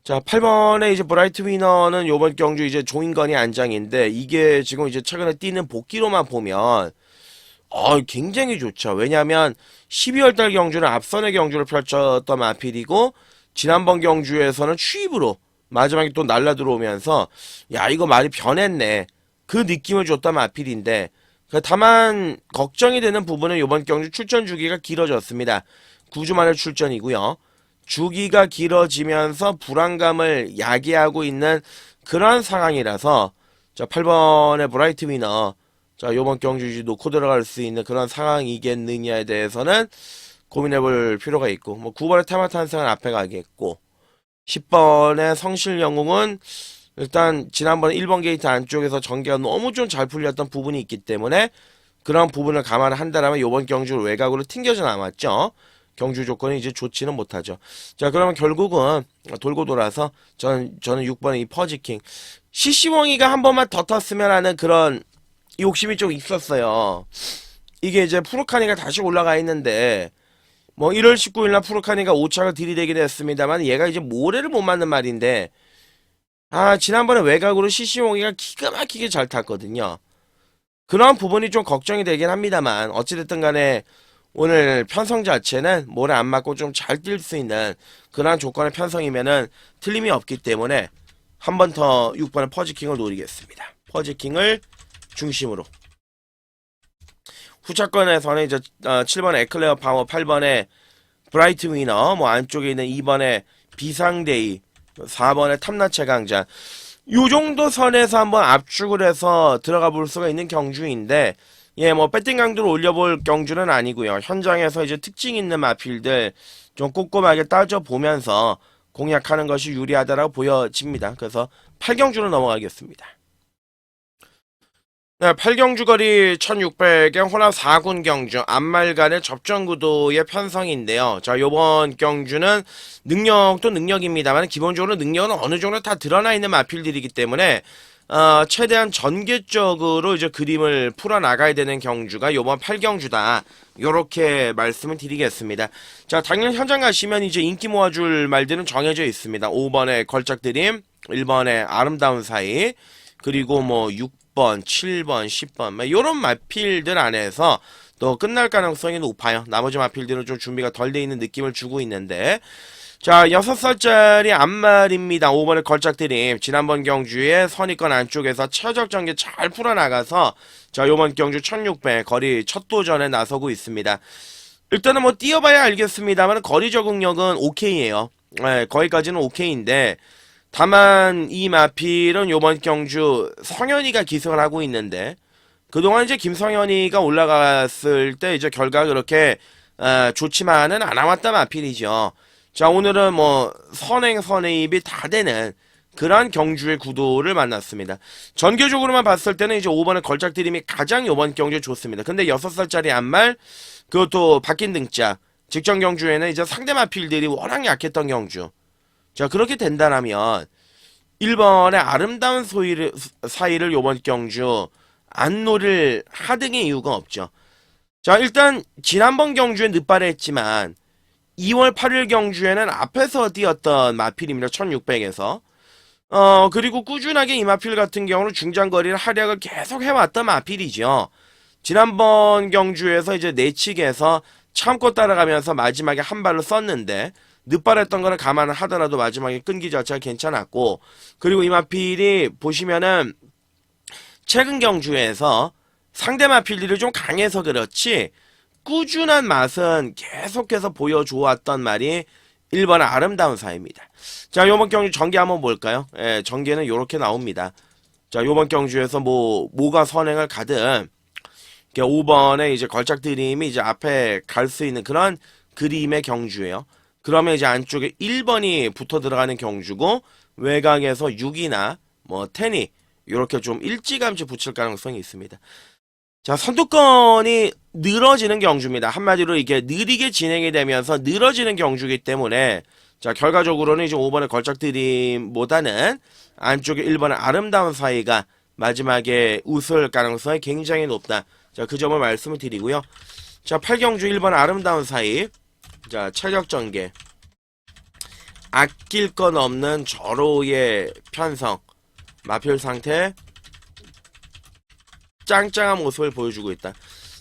자, 8번의 이제 브라이트 위너는 요번 경주 이제 조인건이 안장인데, 이게 지금 이제 최근에 뛰는 복귀로만 보면 굉장히 좋죠. 왜냐하면 12월달 경주는 앞선의 경주를 펼쳤던 마필이고, 지난번 경주에서는 추입으로 마지막에 또 날라 들어오면서 야, 이거 많이 변했네, 그 느낌을 줬던 마필인데, 다만 걱정이 되는 부분은 이번 경주 출전 주기가 길어졌습니다. 9주 만에 출전이고요. 주기가 길어지면서 불안감을 야기하고 있는 그러한 상황이라서 자 8번의 브라이트 위너 자 요번 경주 놓고 들어갈 수 있는 그런 상황이겠느냐에 대해서는 고민해볼 필요가 있고 뭐 9번의 테마탄생은 앞에 가겠고 10번의 성실영웅은 일단 지난번 1번 게이트 안쪽에서 전개가 너무 좀 잘 풀렸던 부분이 있기 때문에 그런 부분을 감안한다라면 요번 경주를 외곽으로 튕겨져 남았죠. 경주 조건이 이제 좋지는 못하죠. 자 그러면 결국은 돌고 돌아서 저는 6번의 이 퍼지킹 CC웡이가 한 번만 더 텄으면 하는 그런 욕심이 좀 있었어요. 이게 이제 푸르카니가 다시 올라가 있는데 뭐 1월 19일날 푸르카니가 5착을 들이대긴 했습니다만 얘가 이제 모래를 못 맞는 말인데 지난번에 외곽으로 CC웡이가 기가 막히게 잘 탔거든요. 그런 부분이 좀 걱정이 되긴 합니다만 어찌됐든 간에 오늘 편성 자체는 모래 안 맞고 좀 잘 뛸 수 있는 그러한 조건의 편성이면은 틀림이 없기 때문에 한 번 더 6번의 퍼지킹을 노리겠습니다. 퍼지킹을 중심으로 후차권에서는 이제 7번의 에클레어 파워 8번의 브라이트 위너 뭐 안쪽에 있는 2번의 비상데이 4번의 탐나체 강자 요 정도 선에서 한번 압축을 해서 들어가 볼 수가 있는 경주인데 예, 뭐 배팅 강도를 올려볼 경주는 아니고요. 현장에서 이제 특징 있는 마필들 좀 꼼꼼하게 따져보면서 공략하는 것이 유리하다라고 보여집니다. 그래서 8경주로 넘어가겠습니다. 네, 8경주 거리 1600의 호남 4군 경주 앞말간의 접전구도의 편성인데요. 자, 요번 경주는 능력도 능력입니다만 기본적으로 능력은 어느 정도 다 드러나 있는 마필들이기 때문에 최대한 전개적으로 이제 그림을 풀어나가야 되는 경주가 요번 8경주다. 요렇게 말씀을 드리겠습니다. 자, 당연히 현장 가시면 이제 인기 모아줄 말들은 정해져 있습니다. 5번의 걸작드림, 1번의 아름다운 사이, 그리고 뭐 6번, 7번, 10번, 요런 마필들 안에서 또 끝날 가능성이 높아요. 나머지 마필들은 좀 준비가 덜 돼 있는 느낌을 주고 있는데, 자, 6살짜리 앞말입니다. 5번의 걸작드림. 지난번 경주에 선입권 안쪽에서 최적 전개 잘 풀어나가서, 자, 요번 경주 1600 거리 첫 도전에 나서고 있습니다. 일단은 뭐 뛰어봐야 알겠습니다만 거리 적응력은 오케이예요. 네, 거기까지는 오케이인데, 다만 이 마필은 요번 경주 성현이가 기승을 하고 있는데, 그동안 이제 김성현이가 올라갔을 때 이제 결과가 그렇게 좋지만은 않아왔단 마필이죠. 자, 오늘은 뭐 선행선의입이 다 되는 그러한 경주의 구도를 만났습니다. 전개적으로만 봤을 때는 이제 5번의 걸작드림이 가장 요번 경주에 좋습니다. 근데 6살짜리 앞말 그것도 바뀐 등짝 직전 경주에는 이제 상대 마필들이 워낙 약했던 경주. 자, 그렇게 된다라면 1번의 아름다운 사이를 요번 경주 안 노릴 하등의 이유가 없죠. 자, 일단 지난번 경주에 늦발을 했지만 2월 8일 경주에는 앞에서 뛰었던 마필입니다. 1600에서. 그리고 꾸준하게 이 마필 같은 경우는 중장거리를 활약을 계속 해왔던 마필이죠. 지난번 경주에서 이제 내측에서 참고 따라가면서 마지막에 한 발로 썼는데, 늦발했던 거는 감안을 하더라도 마지막에 끈기 자체가 괜찮았고, 그리고 이 마필이 보시면은 최근 경주에서 상대 마필들이 좀 강해서 그렇지, 꾸준한 맛은 계속해서 보여주었던 말이 1번의 아름다운 사이입니다. 자, 요번 경주 전개 한번 볼까요? 예, 전개는 요렇게 나옵니다. 자, 요번 경주에서 뭐가 선행을 가든 5번에 이제 걸작드림이 이제 앞에 갈 수 있는 그런 그림의 경주예요. 그러면 이제 안쪽에 1번이 붙어 들어가는 경주고 외곽에서 6이나 뭐 10이 요렇게 좀 일찌감치 붙일 가능성이 있습니다. 자, 선두권이 늘어지는 경주입니다. 한마디로 이게 느리게 진행이 되면서 늘어지는 경주이기 때문에 자, 결과적으로는 이제 5번의 걸작드림보다는 안쪽에 1번의 아름다운 사이가 마지막에 웃을 가능성이 굉장히 높다. 자, 그 점을 말씀을 드리고요. 자, 8경주 1번 아름다운 사이. 자, 체력 전개. 아낄 건 없는 절호의 편성. 마필 상태. 짱짱한 모습을 보여주고 있다.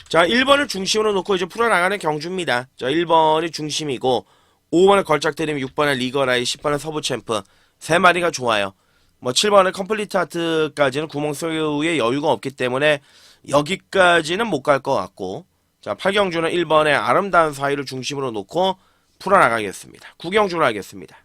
자, 1번을 중심으로 놓고 이제 풀어나가는 경주입니다. 자, 1번이 중심이고 5번의 걸작드림, 6번의 리거라이, 10번의 서브챔프 3마리가 좋아요. 뭐 7번의 컴플리트 하트까지는 구멍 소유의 여유가 없기 때문에 여기까지는 못 갈 것 같고, 자, 8경주는 1번의 아름다운 사이를 중심으로 놓고 풀어나가겠습니다. 구경주로 하겠습니다.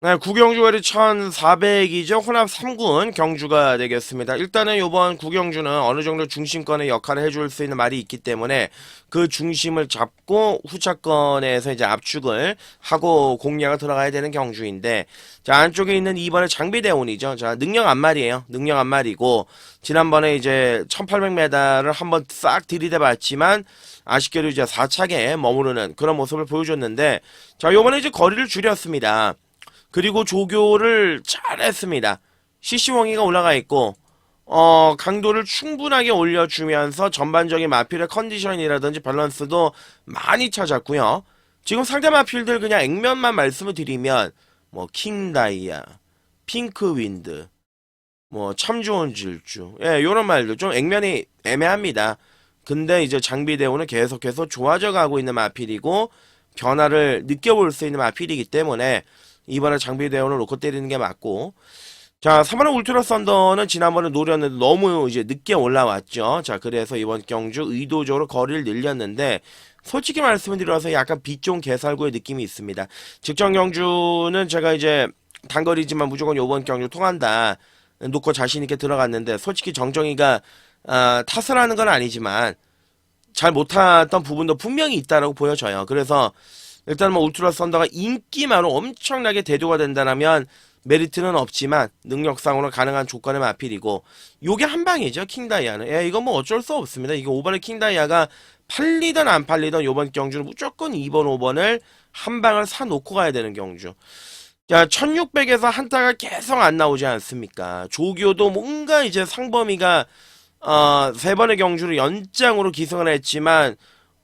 네, 구경주거리 1400이죠. 혼합 3군 경주가 되겠습니다. 일단은 요번 구경주는 어느 정도 중심권의 역할을 해줄 수 있는 말이 있기 때문에 그 중심을 잡고 후차권에서 이제 압축을 하고 공략을 들어가야 되는 경주인데, 자, 안쪽에 있는 2번의 장비대원이죠. 자, 능력 안말이에요. 능력 안말이고, 지난번에 이제 1800m를 한번 싹 들이대봤지만, 아쉽게도 이제 4차게 머무르는 그런 모습을 보여줬는데, 자, 요번에 이제 거리를 줄였습니다. 그리고 조교를 잘했습니다. CC원기가 올라가 있고, 강도를 충분하게 올려주면서 전반적인 마필의 컨디션이라든지 밸런스도 많이 찾았고요. 지금 상대 마필들 그냥 액면만 말씀을 드리면, 뭐, 킹다이아, 핑크윈드, 뭐, 참 좋은 질주, 예, 요런 말들 좀 액면이 애매합니다. 근데 이제 장비대우는 계속해서 좋아져 가고 있는 마필이고, 변화를 느껴볼 수 있는 마필이기 때문에, 이번에 장비 대원을 놓고 때리는 게 맞고, 자, 3번의 울트라 썬더는 지난번에 노렸는데 너무 이제 늦게 올라왔죠. 자, 그래서 이번 경주 의도적으로 거리를 늘렸는데, 솔직히 말씀을 드려서 약간 비종 개살구의 느낌이 있습니다. 직전 경주는 제가 이제 단거리지만 무조건 이번 경주 통한다 놓고 자신있게 들어갔는데, 솔직히 정정이가 탓을 하는 건 아니지만 잘 못했던 부분도 분명히 있다라고 보여져요. 그래서 일단 뭐 울트라 썬더가 인기만으로 엄청나게 대두가 된다면 메리트는 없지만 능력상으로 가능한 조건의 마필이고, 요게 한 방이죠. 킹다이아는. 예, 이건 뭐 어쩔 수 없습니다. 이게 5번의 킹다이아가 팔리든 안 팔리든 요번 경주는 무조건 2번 5번을 한 방을 사놓고 가야 되는 경주. 자, 1600에서 한타가 계속 안 나오지 않습니까? 조교도 뭔가 이제 상범위가 3번의 경주를 연장으로 기승을 했지만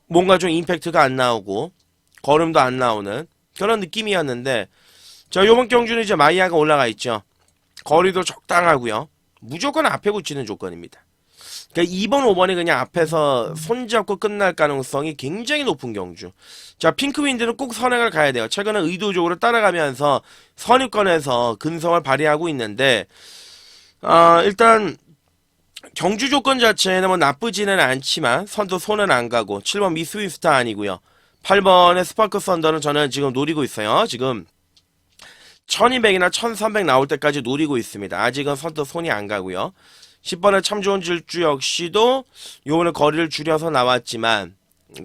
뭔가 좀 임팩트가 안 나오고 걸음도 안 나오는 그런 느낌이었는데, 자, 요번 경주는 이제 마이야가 올라가 있죠. 거리도 적당하고요. 무조건 앞에 붙이는 조건입니다. 그러니까 2번, 5번이 그냥 앞에서 손잡고 끝날 가능성이 굉장히 높은 경주. 자, 핑크윈드는 꼭 선행을 가야 돼요. 최근에 의도적으로 따라가면서 선입권에서 근성을 발휘하고 있는데, 일단 경주 조건 자체는 뭐 나쁘지는 않지만 선도 손은 안 가고, 7번 미스윈스타 아니고요. 8번의 스파크 썬더는 저는 지금 노리고 있어요. 지금 1200이나 1300 나올 때까지 노리고 있습니다. 아직은 선도 손이 안 가고요. 10번의 참 좋은 질주 역시도 요번에 거리를 줄여서 나왔지만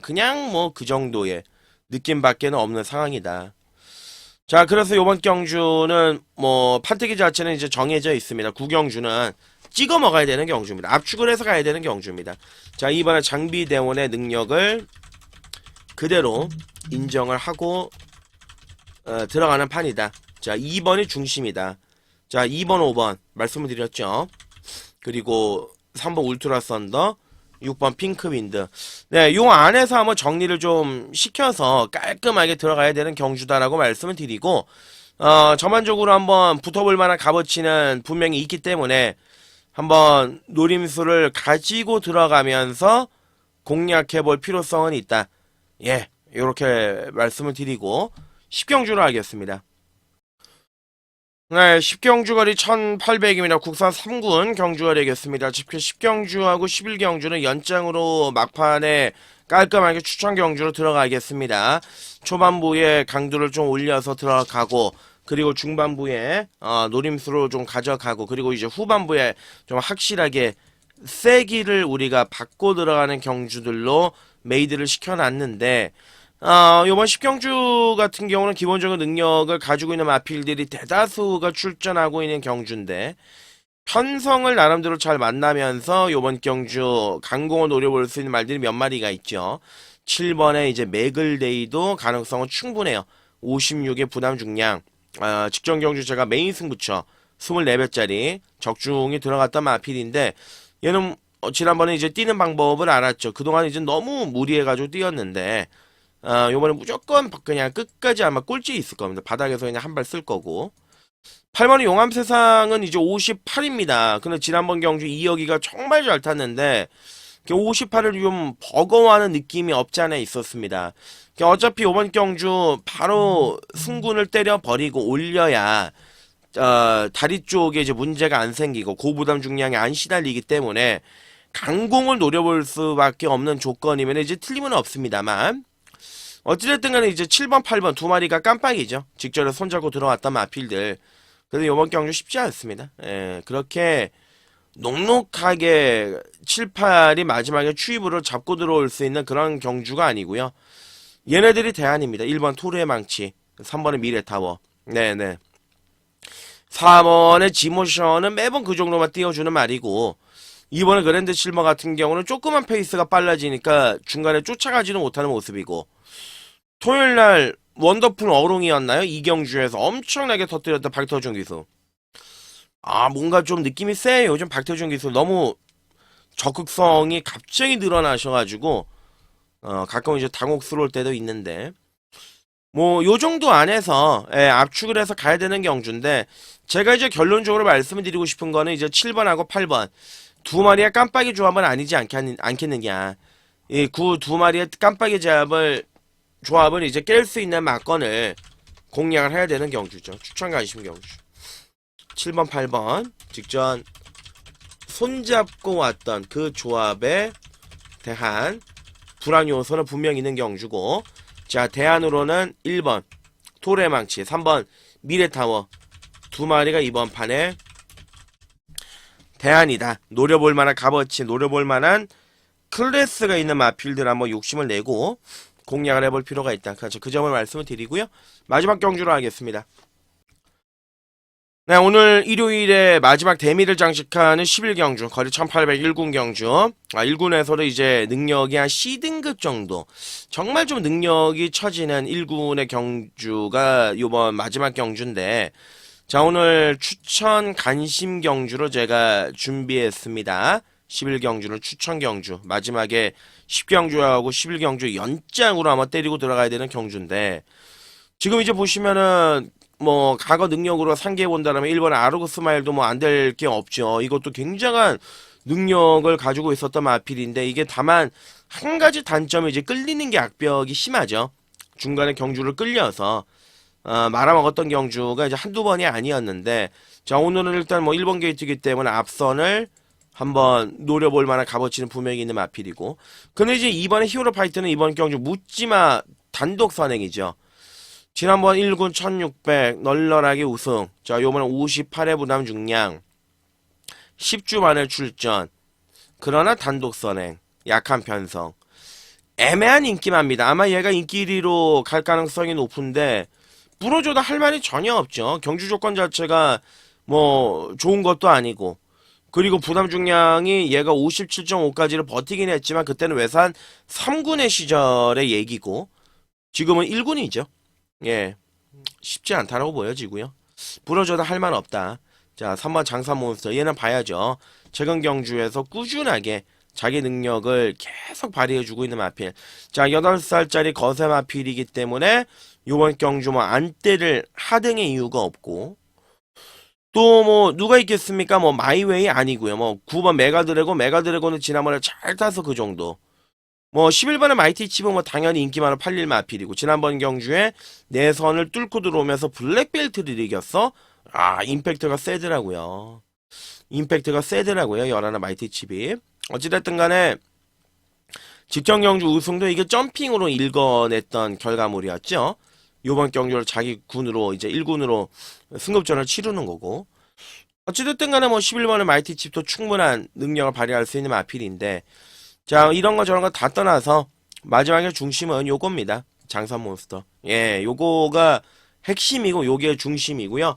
그냥 뭐 그 정도의 느낌밖에는 없는 상황이다. 자, 그래서 요번 경주는 뭐 판때기 자체는 이제 정해져 있습니다. 구경주는 찍어 먹어야 되는 경주입니다. 압축을 해서 가야 되는 경주입니다. 자, 이번에 장비대원의 능력을 그대로 인정을 하고 들어가는 판이다. 자, 2번이 중심이다. 자, 2번 5번 말씀을 드렸죠. 그리고 3번 울트라 썬더, 6번 핑크윈드. 네, 요 안에서 한번 정리를 좀 시켜서 깔끔하게 들어가야 되는 경주다라고 말씀을 드리고, 전반적으로 한번 붙어볼 만한 값어치는 분명히 있기 때문에 한번 노림수를 가지고 들어가면서 공략해볼 필요성은 있다. 예, 요렇게 말씀을 드리고 10경주로 하겠습니다. 네, 10경주거리 1800입니다. 국산 3군 경주가 되겠습니다. 10경주하고 11경주는 연장으로 막판에 깔끔하게 추천 경주로 들어가겠습니다. 초반부에 강도를 좀 올려서 들어가고, 그리고 중반부에 노림수로 좀 가져가고, 그리고 이제 후반부에 좀 확실하게 세기를 우리가 받고 들어가는 경주들로 메이드를 시켜놨는데, 요번 10경주 같은 경우는 기본적인 능력을 가지고 있는 마필들이 대다수가 출전하고 있는 경주인데, 편성을 나름대로 잘 만나면서 요번 경주 강공을 노려볼 수 있는 말들이 몇 마리가 있죠. 7번에 이제 매글데이도 가능성은 충분해요. 56의 부담 중량. 직전 경주 제가 메인 승부처 24배짜리 적중이 들어갔던 마필인데, 얘는 지난번에 이제 뛰는 방법을 알았죠. 그동안 이제 너무 무리해가지고 뛰었는데, 요번에 무조건 그냥 끝까지 아마 꼴찌 있을 겁니다. 바닥에서 그냥 한 발 쓸 거고. 8번의 용암세상은 이제 58입니다. 근데 지난번 경주 2여기가 정말 잘 탔는데 58을 좀 버거워하는 느낌이 없지 않아 있었습니다. 어차피 이번 경주 바로 승군을 때려버리고 올려야 다리 쪽에 이제 문제가 안 생기고 고부담 중량에 안 시달리기 때문에 강공을 노려볼 수밖에 없는 조건이면 이제 틀림은 없습니다만, 어찌됐든 간에 이제 7번, 8번 두 마리가 깜빡이죠. 직전에 손잡고 들어왔던 마필들. 그래서 이번 경주 쉽지 않습니다. 예, 그렇게 녹록하게 7, 8이 마지막에 추입으로 잡고 들어올 수 있는 그런 경주가 아니고요. 얘네들이 대안입니다. 1번 토르의 망치, 3번의 미래타워. 네네. 4번의 지모션은 매번 그 정도만 띄워주는 말이고, 이번에 그랜드 실버 같은 경우는 조그만 페이스가 빨라지니까 중간에 쫓아가지는 못하는 모습이고, 토요일날 원더풀 어롱이었나요? 이경주에서 엄청나게 터뜨렸던 박터준 기수. 뭔가 좀 느낌이 세요. 요즘 박태준 기수 너무 적극성이 갑자기 늘어나셔가지고 가끔 이제 당혹스러울 때도 있는데 뭐 요 정도 안에서 압축을 해서 가야 되는 경주인데 제가 이제 결론적으로 말씀을 드리고 싶은 거는 이제 7번하고 8번 두 마리의 깜빡이 조합은 아니지 않겠느냐. 이 두 마리의 깜빡이 조합을 이제 깰 수 있는 막건을 공략을 해야 되는 경주죠. 추천 관심 경주. 7번, 8번 직전 손잡고 왔던 그 조합에 대한 불안 요소는 분명히 있는 경주고, 자 대안으로는 1번 토르의 망치, 3번 미래타워 두 마리가 이번 판에 대안이다. 노려볼 만한 값어치, 노려볼 만한 클래스가 있는 마필들 한번 욕심을 내고 공략을 해볼 필요가 있다. 그렇죠. 그 점을 말씀을 드리고요. 마지막 경주로 하겠습니다. 네, 오늘 일요일에 마지막 대미를 장식하는 11경주, 거리 1800 1군 경주. 1군에서도 이제 능력이 한 C등급 정도. 정말 좀 능력이 처지는 1군의 경주가 요번 마지막 경주인데, 자, 오늘 추천 간심 경주로 제가 준비했습니다. 11경주는 추천 경주. 마지막에 10경주하고 11경주 연장으로 아마 때리고 들어가야 되는 경주인데, 지금 이제 보시면은 뭐 과거 능력으로 상기해 본다면 1번 아르고스 마일도 뭐 안 될 게 없죠. 이것도 굉장한 능력을 가지고 있었던 마필인데 이게 다만 한 가지 단점이 이제 끌리는 게 악벽이 심하죠. 중간에 경주를 끌려서 말아먹었던 경주가 이제 한두 번이 아니었는데, 자 오늘은 일단 뭐 1번 게이트이기 때문에 앞선을 한번 노려볼 만한 값어치는 분명히 있는 마필이고, 근데 이제 이번에 히어로 파이트는 이번 경주 묻지마 단독 선행이죠. 지난번 1군 1600 널널하게 우승. 자 요번에 58회 부담 중량 10주 만에 출전. 그러나 단독 선행, 약한 편성, 애매한 인기만입니다. 아마 얘가 인기 1위로 갈 가능성이 높은데 부러져도 할 말이 전혀 없죠. 경주 조건 자체가 뭐 좋은 것도 아니고, 그리고 부담 중량이 얘가 57.5까지를 버티긴 했지만 그때는 외산 3군의 시절의 얘기고 지금은 1군이죠. 예, 쉽지 않다라고 보여지고요. 부러져도 할 말 없다. 자 3번 장사몬스터, 얘는 봐야죠. 최근 경주에서 꾸준하게 자기 능력을 계속 발휘해주고 있는 마필. 자 8살짜리 거세 마필이기 때문에 요번 경주 뭐 안 때릴 하등의 이유가 없고, 또 뭐 누가 있겠습니까? 뭐 마이웨이 아니고요. 뭐 9번 메가드래곤은 지난번에 잘 타서 그 정도. 뭐 11번의 마이티 칩은 뭐 당연히 인기 많은 팔릴 마필이고, 지난번 경주에 내선을 뚫고 들어오면서 블랙벨트를 이겼어. 임팩트가 세더라고요. 11 마이티 칩이. 어찌됐든 간에 직전 경주 우승도 이게 점핑으로 읽어냈던 결과물이었죠. 요번 경주를 자기 군으로 이제 1군으로 승급전을 치르는 거고, 어찌됐든 간에 뭐 11번의 마이티 칩도 충분한 능력을 발휘할 수 있는 마필인데, 자 이런 거 저런 거 다 떠나서 마지막에 중심은 요겁니다. 장산몬스터. 예, 요거가 핵심이고 요게 중심이고요.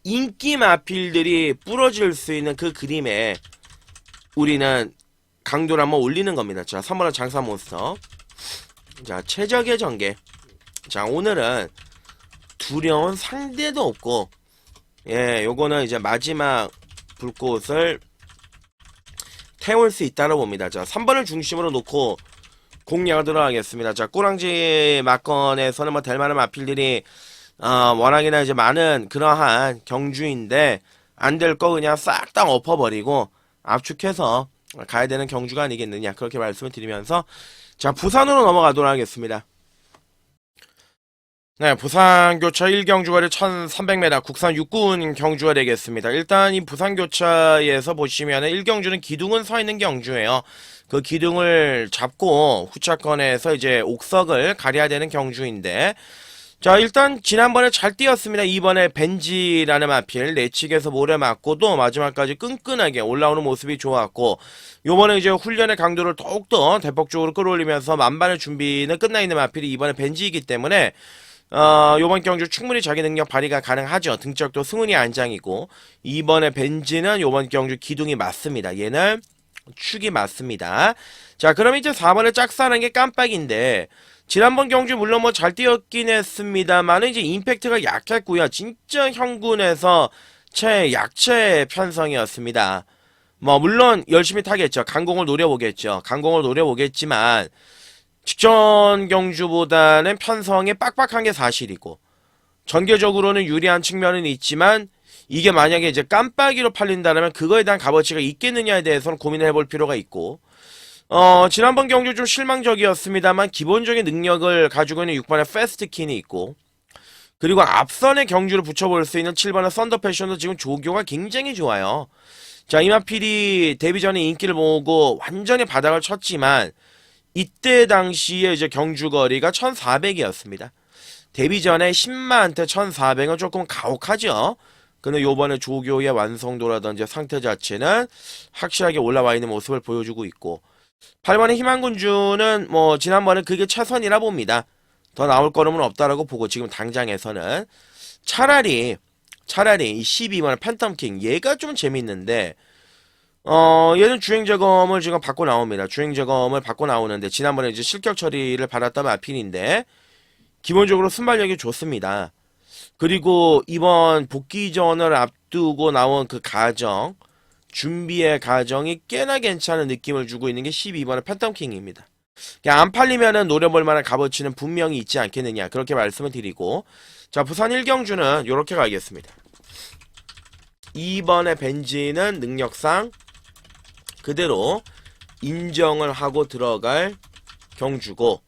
인기 마필들이 부러질 수 있는 그 그림에 우리는 강도를 한번 올리는 겁니다. 자 3번은 장산몬스터. 자 최적의 전개. 자 오늘은 두려운 상대도 없고, 예 요거는 이제 마지막 불꽃을 태울 수 있다고 봅니다. 자 3번을 중심으로 놓고 공략을 들어가겠습니다. 자 꼬랑지 막건에서는 뭐 될만한 마필들이 워낙이나 이제 많은 그러한 경주인데 안 될 거 그냥 싹 다 엎어버리고 압축해서 가야 되는 경주가 아니겠느냐, 그렇게 말씀을 드리면서 자 부산으로 넘어가도록 하겠습니다. 네, 부산교차 1경주거리 1300m 국산 육군 경주가 되겠습니다. 일단 이 부산교차에서 보시면은 1경주는 기둥은 서 있는 경주예요. 그 기둥을 잡고 후차권에서 이제 옥석을 가려야 되는 경주인데, 자, 일단 지난번에 잘 뛰었습니다. 이번에 벤지라는 마필 내측에서 모래 맞고도 마지막까지 끈끈하게 올라오는 모습이 좋았고, 요번에 이제 훈련의 강도를 더욱더 대폭적으로 끌어올리면서 만반의 준비는 끝나 있는 마필이 이번에 벤지이기 때문에 요번 경주 충분히 자기 능력 발휘가 가능하죠. 등짝도 승훈이 안장이고, 이번에 벤지는 요번 경주 기둥이 맞습니다. 얘는 축이 맞습니다. 자, 그럼 이제 4번에 짝사는 게 깜빡인데, 지난번 경주 물론 뭐 잘 뛰었긴 했습니다만 이제 임팩트가 약했고요. 진짜 형군에서 최약체 편성이었습니다. 뭐 물론 열심히 타겠죠. 강공을 노려보겠죠. 강공을 노려보겠지만 직전 경주보다는 편성이 빡빡한 게 사실이고, 전개적으로는 유리한 측면은 있지만 이게 만약에 이제 깜빡이로 팔린다면 그거에 대한 값어치가 있겠느냐에 대해서는 고민을 해볼 필요가 있고, 지난번 경주 좀 실망적이었습니다만 기본적인 능력을 가지고 있는 6번의 패스트킨이 있고, 그리고 앞선의 경주를 붙여볼 수 있는 7번의 썬더 패션도 지금 조교가 굉장히 좋아요. 자, 이마필이 데뷔 전에 인기를 모으고 완전히 바닥을 쳤지만 이때 당시에 이제 경주거리가 1400이었습니다. 데뷔 전에 10만한테 1400은 조금 가혹하죠. 근데 요번에 조교의 완성도라든지 상태 자체는 확실하게 올라와 있는 모습을 보여주고 있고, 8번의 희망군주는 뭐 지난번에 그게 최선이라 봅니다. 더 나올 거름은 없다라고 보고 지금 당장에서는 차라리 이 12번의 팬텀킹 얘가 좀 재밌는데, 얘는 주행저검을 지금 받고 나옵니다. 주행저검을 받고 나오는데 지난번에 이제 실격 처리를 받았던 마필인데 기본적으로 순발력이 좋습니다. 그리고 이번 복귀전을 앞두고 나온 그 가정, 준비의 가정이 꽤나 괜찮은 느낌을 주고 있는 게 12번의 팬텀킹입니다. 그냥 안 팔리면은 노려볼 만한 값어치는 분명히 있지 않겠느냐, 그렇게 말씀을 드리고, 자, 부산 1경주는 요렇게 가겠습니다. 2번의 벤지는 능력상 그대로 인정을 하고 들어갈 경주고,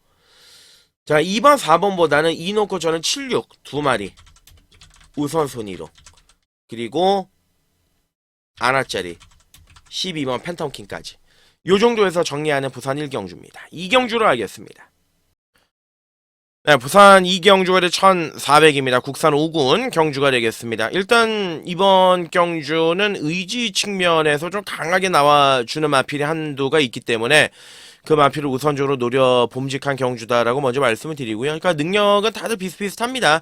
자, 2번 4번보다는 이놓고 저는 76 두 마리 우선순위로, 그리고 아나짜리 12번 팬텀킹까지 요 정도에서 정리하는 부산 1경주입니다. 2경주로 알겠습니다. 네, 부산 2경주거리 1400입니다. 국산 5군 경주가 되겠습니다. 일단 이번 경주는 의지 측면에서 좀 강하게 나와주는 마필이 한두가 있기 때문에 그 마필을 우선적으로 노려 봄직한 경주다라고 먼저 말씀을 드리고요. 그러니까 능력은 다들 비슷비슷합니다.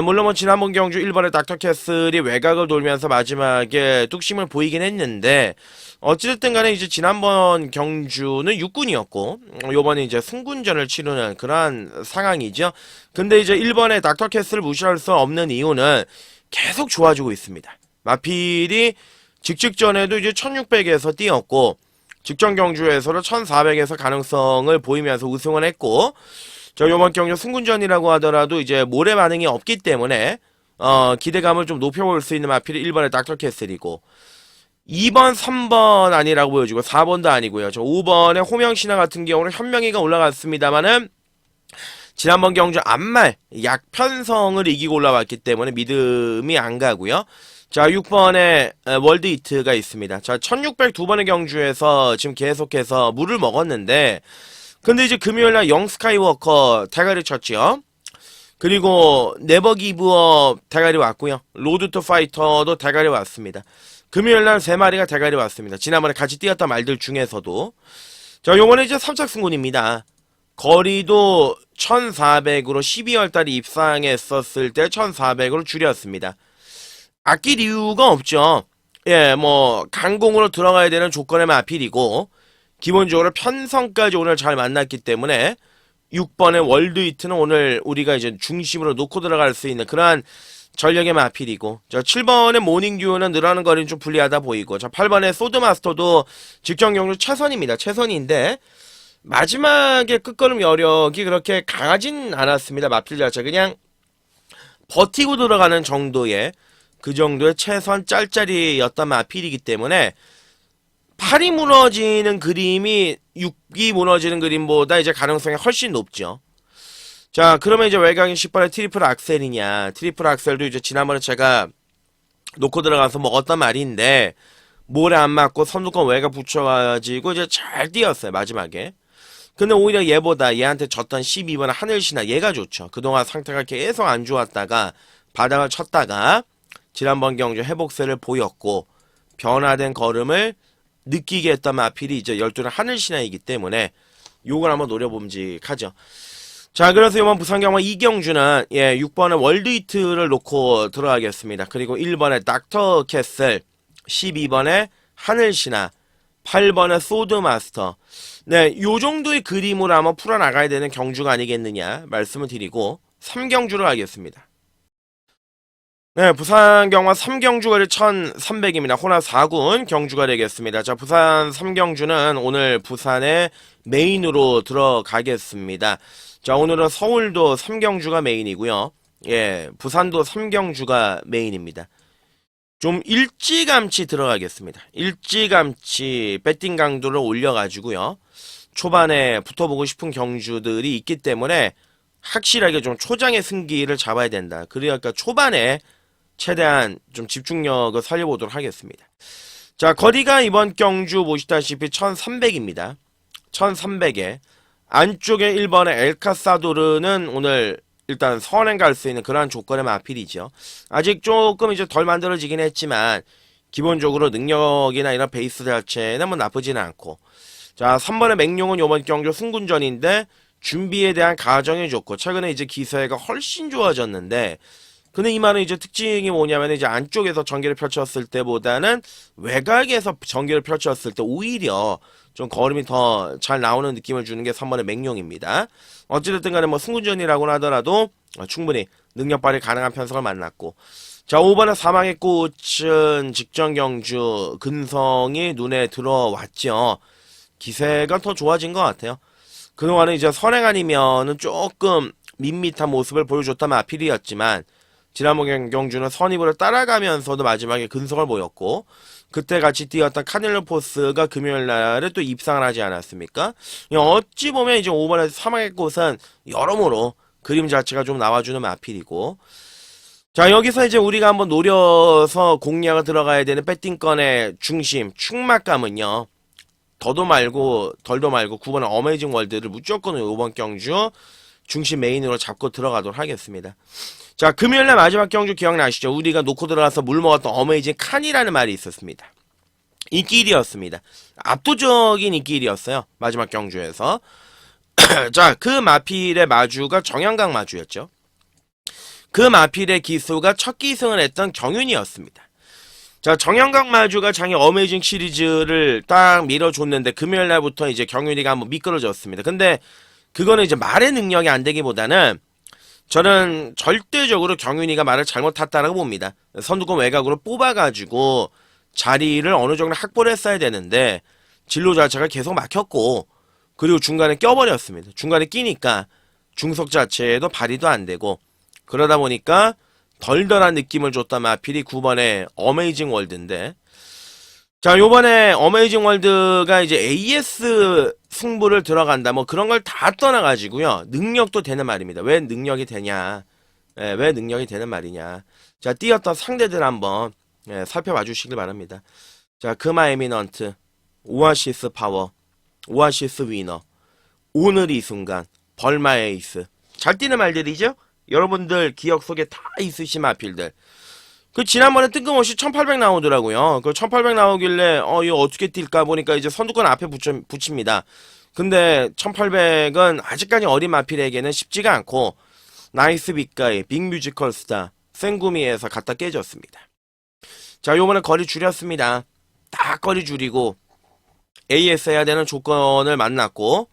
물론 뭐 지난번 경주 1번의 닥터캐슬이 외곽을 돌면서 마지막에 뚝심을 보이긴 했는데, 어찌됐든 간에 이제 지난번 경주는 육군이었고 요번에 이제 승군전을 치르는 그러한 상황이죠. 근데 이제 1번의 닥터캐슬을 무시할 수 없는 이유는 계속 좋아지고 있습니다. 마필이 직전에도 이제 1600에서 뛰었고, 직전 경주에서도 1400에서 가능성을 보이면서 우승을 했고, 저 요번 경주 승군전이라고 하더라도 이제 모래 반응이 없기 때문에 기대감을 좀 높여볼 수 있는 마필이 1번의 닥터캐슬이고, 2번, 3번 아니라고 보여주고 4번도 아니고요. 저 5번의 호명신화 같은 경우는 현명이가 올라갔습니다만은 지난번 경주 앞말 약편성을 이기고 올라왔기 때문에 믿음이 안 가고요. 자, 6번에 월드히트가 있습니다. 자, 1600 두 번의 경주에서 지금 계속해서 물을 먹었는데, 근데 이제 금요일날 영 스카이워커 대가리 쳤죠. 그리고 네버 기브업 대가리 왔고요. 로드 투 파이터도 대가리 왔습니다. 금요일날 3마리가 대가리 왔습니다. 지난번에 같이 뛰었던 말들 중에서도. 자, 요번에 이제 3착 승군입니다. 거리도 1400으로 12월달에 입상했었을 때 1400으로 줄였습니다. 아낄 이유가 없죠. 예, 뭐 강공으로 들어가야 되는 조건의 마필이고, 기본적으로 편성까지 오늘 잘 만났기 때문에 6번의 월드히트는 오늘 우리가 이제 중심으로 놓고 들어갈 수 있는 그러한 전력의 마필이고, 자, 7번의 모닝듀는 늘어나는 거리는 좀 불리하다 보이고, 자, 8번의 소드마스터도 직전 경주 최선입니다. 최선인데 마지막에 끝걸음 여력이 그렇게 강하진 않았습니다. 마필 자체 그냥 버티고 들어가는 정도의 그 정도의 최선 짤짤이였던 마필이기 때문에 8이 무너지는 그림이 6이 무너지는 그림보다 이제 가능성이 훨씬 높죠. 자, 그러면 이제 외곽인 10번에 트리플 악셀이냐. 트리플 악셀도 이제 지난번에 제가 놓고 들어가서 뭐 어떤 말인데, 모래 안 맞고 선두권 외곽 붙여가지고 이제 잘 뛰었어요, 마지막에. 근데 오히려 얘보다 얘한테 졌던 12번 하늘신화 얘가 좋죠. 그동안 상태가 계속 안 좋았다가 바닥을 쳤다가 지난번 경주 회복세를 보였고 변화된 걸음을 느끼게 했던 마필이 이제 12는 하늘신화이기 때문에 요걸 한번 노려봄직하죠. 자, 그래서 이번 부산 경마 이경주는 6번에 월드히트를 놓고 들어가겠습니다. 그리고 1번에 닥터 캐슬, 12번에 하늘신화, 8번에 소드마스터. 네, 요 정도의 그림으로 한번 풀어나가야 되는 경주가 아니겠느냐 말씀을 드리고 3경주로 하겠습니다. 네, 부산 경마 3경주가 1300입니다. 호나 4군 경주가 되겠습니다. 자, 부산 3경주는 오늘 부산의 메인으로 들어가겠습니다. 자, 오늘은 서울도 3경주가 메인이고요. 예, 부산도 3경주가 메인입니다. 좀 일찌감치 들어가겠습니다. 일찌감치 배팅 강도를 올려가지고요. 초반에 붙어보고 싶은 경주들이 있기 때문에 확실하게 좀 초장의 승기를 잡아야 된다. 그러니까 초반에 최대한 좀 집중력을 살려보도록 하겠습니다. 자, 거리가 이번 경주 보시다시피 1300입니다. 1300에 안쪽에 1번의 엘카사도르는 오늘 일단 선행 갈 수 있는 그러한 조건의 마필이죠. 아직 조금 이제 덜 만들어지긴 했지만 기본적으로 능력이나 이런 베이스 자체는 뭐 나쁘지는 않고, 자 3번의 맹룡은 이번 경주 승군전인데 준비에 대한 가정이 좋고 최근에 이제 기세가 훨씬 좋아졌는데, 근데 이 말은 이제 특징이 뭐냐면 이제 안쪽에서 전개를 펼쳤을 때보다는 외곽에서 전개를 펼쳤을 때 오히려 좀 걸음이 더 잘 나오는 느낌을 주는 게 3번의 맹룡입니다. 어찌됐든 간에 뭐 승군전이라고 하더라도 충분히 능력 발휘 가능한 편성을 만났고, 자 5번의 사망의 꽃은 직전 경주 근성이 눈에 들어왔죠. 기세가 더 좋아진 것 같아요. 그동안은 이제 선행 아니면은 조금 밋밋한 모습을 보여줬던 마필이었지만 지난번 경주는 선입으로 따라가면서도 마지막에 근성을 보였고, 그때 같이 뛰었던 카넬로 포스가 금요일날에 또 입상을 하지 않았습니까? 어찌 보면 이제 5번에 사망의 꽃은 여러모로 그림 자체가 좀 나와주는 마필이고, 자 여기서 이제 우리가 한번 노려서 공략을 들어가야 되는 배팅권의 중심 충막감은요, 더도 말고 덜도 말고 9번의 어메이징 월드를 무조건 이번 경주 중심 메인으로 잡고 들어가도록 하겠습니다. 자, 금요일날 마지막 경주 기억나시죠? 우리가 놓고 들어가서 물 먹었던 어메이징 칸이라는 말이 있었습니다. 인기일이었습니다. 압도적인 인기일이었어요. 마지막 경주에서. 자, 그 마필의 마주가 정영강 마주였죠. 그 마필의 기수가 첫 기승을 했던 경윤이었습니다. 자, 정영강 마주가 장애 어메이징 시리즈를 딱 밀어줬는데 금요일날부터 이제 경윤이가 한번 미끄러졌습니다. 근데 그거는 이제 말의 능력이 안 되기보다는 저는 절대적으로 경윤이가 말을 잘못 탔다라고 봅니다. 선두권 외곽으로 뽑아가지고 자리를 어느 정도 확보를 했어야 되는데 진로 자체가 계속 막혔고, 그리고 중간에 껴버렸습니다. 중간에 끼니까 중속 자체에도 발휘도 안 되고, 그러다 보니까 덜덜한 느낌을 줬던 마필이 9번의 어메이징 월드인데, 자 요번에 어메이징 월드가 이제 AS 승부를 들어간다 뭐 그런 걸 다 떠나가지고요, 능력도 되는 말입니다. 왜 능력이 되냐, 왜 능력이 되는 말이냐. 자 뛰었던 상대들 한번 살펴봐 주시길 바랍니다. 자 금화 에미넌트, 오아시스 파워, 오아시스 위너, 오늘 이 순간, 벌마 에이스. 잘 뛰는 말들이죠. 여러분들 기억 속에 다 있으신 마필들. 그 지난번에 뜬금없이 1800 나오더라고요. 그 1800 나오길래 이거 어떻게 뛸까 보니까 이제 선두권 앞에 붙입니다. 근데 1800은 아직까지 어린 마필에게는 쉽지가 않고 나이스 빅가이, 빅뮤지컬 스타, 생구미에서 갖다 깨졌습니다. 자 요번에 거리 줄였습니다. 딱 거리 줄이고 AS 해야 되는 조건을 만났고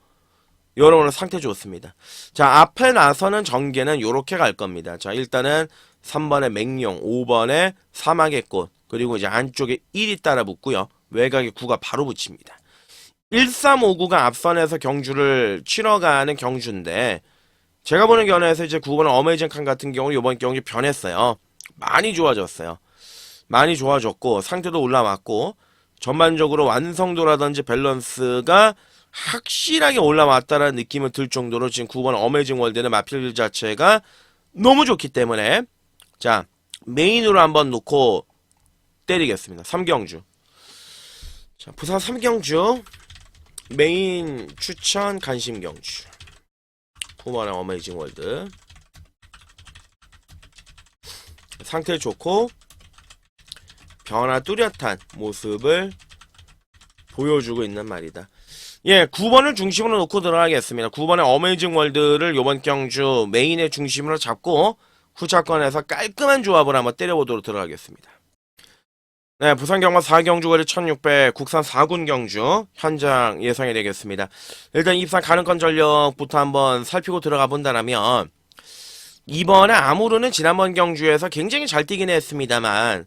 여러분은 상태 좋습니다. 자 앞에 나서는 전개는 요렇게 갈 겁니다. 자 일단은 3번의 맹룡, 5번의 사막의 꽃, 그리고 이제 안쪽에 1이 따라 붙고요. 외곽에 9가 바로 붙입니다. 1359가 앞선에서 경주를 치러가는 경주인데, 제가 보는 견해에서 이제 9번의 어메이징 칸 같은 경우는 이번 경주 변했어요. 많이 좋아졌어요. 많이 좋아졌고 상태도 올라왔고 전반적으로 완성도라든지 밸런스가 확실하게 올라왔다라는 느낌을 들 정도로 지금 9번 어메이징 월드는 마필 자체가 너무 좋기 때문에 자 메인으로 한번 놓고 때리겠습니다. 3경주. 자 부산 3경주 메인 추천 간심경주 9번의 어메이징 월드 상태 좋고 변화 뚜렷한 모습을 보여주고 있는 말이다. 예, 9번을 중심으로 놓고 들어가겠습니다. 9번의 어메이징 월드를 요번 경주 메인의 중심으로 잡고 후차권에서 깔끔한 조합을 한번 때려보도록 들어가겠습니다. 네, 부산 경마 4경주 거리 1600 국산 4군 경주 현장 예상이 되겠습니다. 일단 입상 가능권 전력부터 한번 살피고 들어가 본다면 이번에 아무르는 지난번 경주에서 굉장히 잘 뛰긴 했습니다만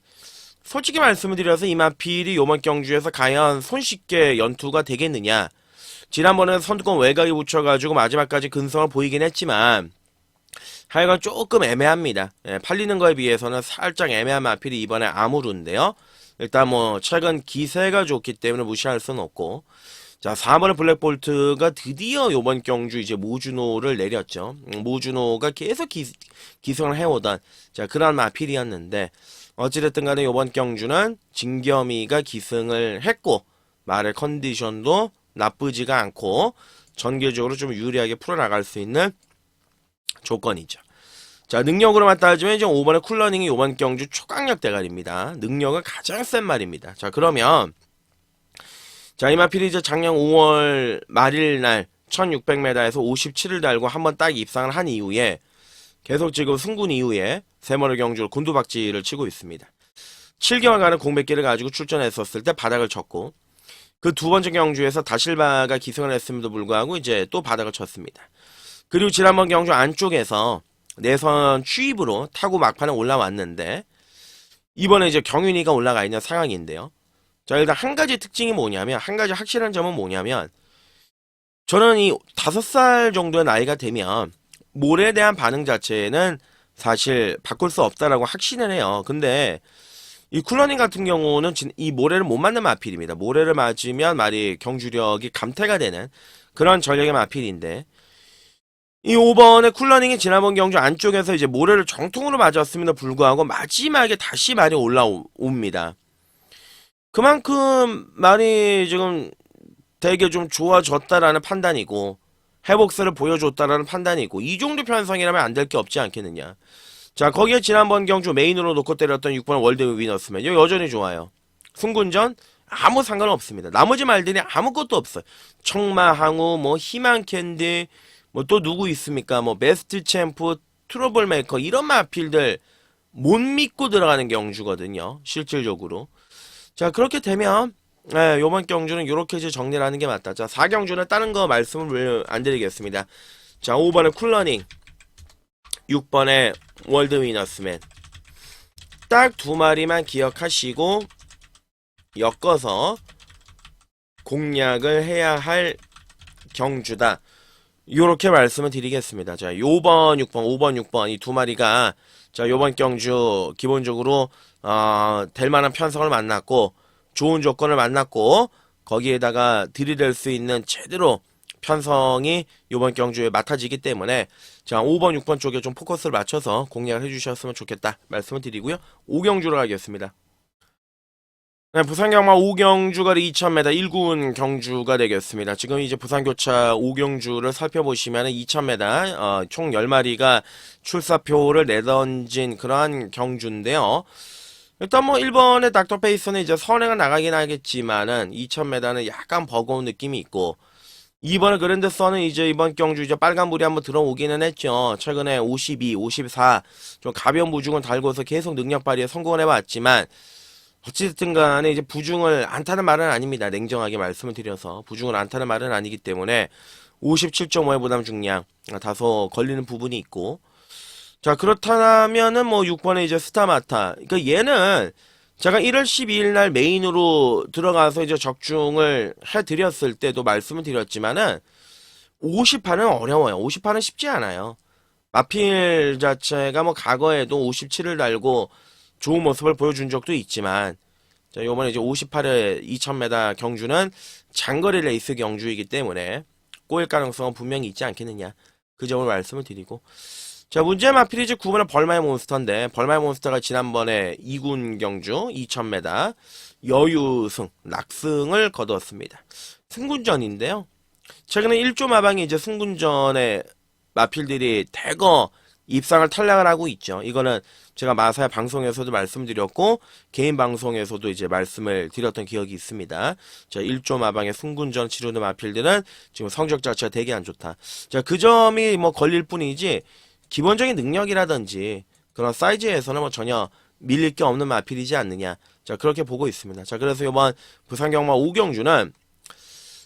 솔직히 말씀을 드려서 이마필이 요번 경주에서 과연 손쉽게 연투가 되겠느냐. 지난번에 선두권 외곽에 붙여가지고 마지막까지 근성을 보이긴 했지만 하여간 조금 애매합니다. 예, 팔리는 거에 비해서는 살짝 애매한 마필이 이번에 아무르인데요. 일단 뭐 최근 기세가 좋기 때문에 무시할 수는 없고 자 4번의 블랙볼트가 드디어 요번 경주 이제 모주노를 내렸죠. 모주노가 계속 기승을 해오던 자 그런 마필이었는데 어찌됐든 간에 요번 경주는 진겸이가 기승을 했고 말의 컨디션도 나쁘지가 않고 전개적으로 좀 유리하게 풀어나갈 수 있는 조건이죠. 자 능력으로만 따지면 이제 5번의 쿨러닝이 요번 경주 초강력 대가리입니다. 능력은 가장 센 말입니다. 자 그러면 자 이마필이 이제 작년 5월 말일날 1600m에서 57을 달고 한번 딱 입상을 한 이후에 계속 지금 승군 이후에 세머르 경주를 곤두박질을 치고 있습니다. 7개월간의 공백기를 가지고 출전했었을 때 바닥을 쳤고 그 두 번째 경주에서 다실바가 기승을 했음에도 불구하고 이제 또 바닥을 쳤습니다. 그리고 지난번 경주 안쪽에서 내선 추입으로 타고 막판에 올라왔는데 이번에 이제 경윤이가 올라가 있는 상황인데요. 자 일단 한 가지 특징이 뭐냐면 한 가지 확실한 점은 뭐냐면 저는 이 5살 정도의 나이가 되면 모래에 대한 반응 자체는 사실 바꿀 수 없다라고 확신을 해요. 근데 이 쿨러닝 같은 경우는 이 모래를 못 맞는 마필입니다. 모래를 맞으면 말이 경주력이 감퇴가 되는 그런 전력의 마필인데 이 5번의 쿨러닝이 지난번 경주 안쪽에서 이제 모래를 정통으로 맞았음에도 불구하고 마지막에 다시 말이 올라옵니다. 그만큼 말이 지금 되게 좀 좋아졌다라는 판단이고 회복세를 보여줬다라는 판단이고 이 정도 편성이라면 안 될 게 없지 않겠느냐. 자 거기에 지난번 경주 메인으로 놓고 때렸던 6번 월드 위너스면 여전히 좋아요. 승군전 아무 상관없습니다. 나머지 말들이 아무것도 없어요. 청마 항우 뭐 희망 캔디 뭐 또 누구 있습니까? 뭐 베스트 챔프 트러블 메이커 이런 마필들 못 믿고 들어가는 경주거든요. 실질적으로. 자 그렇게 되면 네, 요번 경주는 요렇게 이제 정리를 하는 게 맞다. 자 4경주는 다른 거 말씀을 안 드리겠습니다. 자 5번의 쿨러닝 6번의 월드 위너스맨 딱 두 마리만 기억하시고 엮어서 공략을 해야 할 경주다. 요렇게 말씀을 드리겠습니다. 자 요번 6번 5번 6번 이 두 마리가 자 요번 경주 기본적으로 될 만한 편성을 만났고 좋은 조건을 만났고 거기에다가 들이댈 수 있는 제대로 편성이 이번 경주에 맡아지기 때문에 자 5번 6번 쪽에 좀 포커스를 맞춰서 공략을 해주셨으면 좋겠다 말씀을 드리고요. 5경주로 가겠습니다. 네, 부산경마 5경주거리 2000m 1군 경주가 되겠습니다. 지금 이제 부산교차 5경주를 살펴보시면 2000m 총 10마리가 출사표를 내던진 그러한 경주인데요. 일단 뭐 1번의 닥터페이스는 이제 선행을 나가긴 하겠지만은 2000m는 약간 버거운 느낌이 있고 2번의 그랜드선은 이제 이번 경주 이제 빨간불이 한번 들어오기는 했죠. 최근에 52, 54 좀 가벼운 부중을 달고서 계속 능력 발휘에 성공을 해봤지만 어찌됐든 간에 이제 부중을 안 타는 말은 아닙니다. 냉정하게 말씀을 드려서 부중을 안 타는 말은 아니기 때문에 57.5의 부담 중량 다소 걸리는 부분이 있고 자 그렇다면은 뭐 6번에 이제 스타마타 그러니까 얘는 제가 1월 12일 날 메인으로 들어가서 이제 적중을 해드렸을 때도 말씀을 드렸지만은 50판은 어려워요. 50판은 쉽지 않아요. 마필 자체가 뭐 과거에도 57을 달고 좋은 모습을 보여준 적도 있지만 자, 요번에 이제 58회 2000m 경주는 장거리 레이스 경주이기 때문에 꼬일 가능성은 분명히 있지 않겠느냐. 그 점을 말씀을 드리고. 자, 문제 마필이 이제 9번은 벌마의 몬스터인데, 벌마의 몬스터가 지난번에 2군 경주 2000m 여유승, 낙승을 거두었습니다. 승군전인데요. 최근에 1조 마방이 이제 승군전에 마필들이 대거 입상을 탈락을 하고 있죠. 이거는 제가 마사야 방송에서도 말씀드렸고 개인 방송에서도 이제 말씀을 드렸던 기억이 있습니다. 자, 1조 마방의 승군전 치르는 마필들은 지금 성적 자체가 되게 안 좋다. 자, 그 점이 뭐 걸릴 뿐이지 기본적인 능력이라든지 그런 사이즈에서는 뭐 전혀 밀릴 게 없는 마필이지 않느냐. 자, 그렇게 보고 있습니다. 자, 그래서 이번 부산경마 5경주는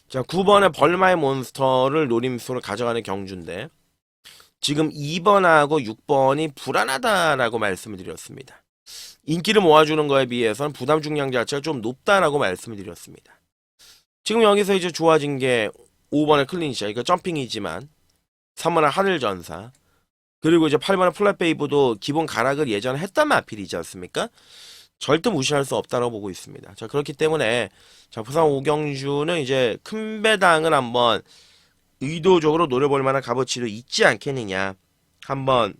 자, 9번의 벌마의 몬스터를 노림수로 가져가는 경주인데 지금 2번하고 6번이 불안하다라고 말씀을 드렸습니다. 인기를 모아주는 거에 비해서는 부담 중량 자체가 좀 높다라고 말씀을 드렸습니다. 지금 여기서 이제 좋아진 게 5번의 클린샷, 이거 점핑이지만 3번의 하늘전사, 그리고 이제 8번의 플랫베이브도 기본 가락을 예전에 했단 마필이지 않습니까? 절대 무시할 수 없다고 보고 있습니다. 자, 그렇기 때문에 자, 부산 5경주는 이제 큰 배당을 한번 의도적으로 노려볼 만한 값어치도 있지 않겠느냐. 한번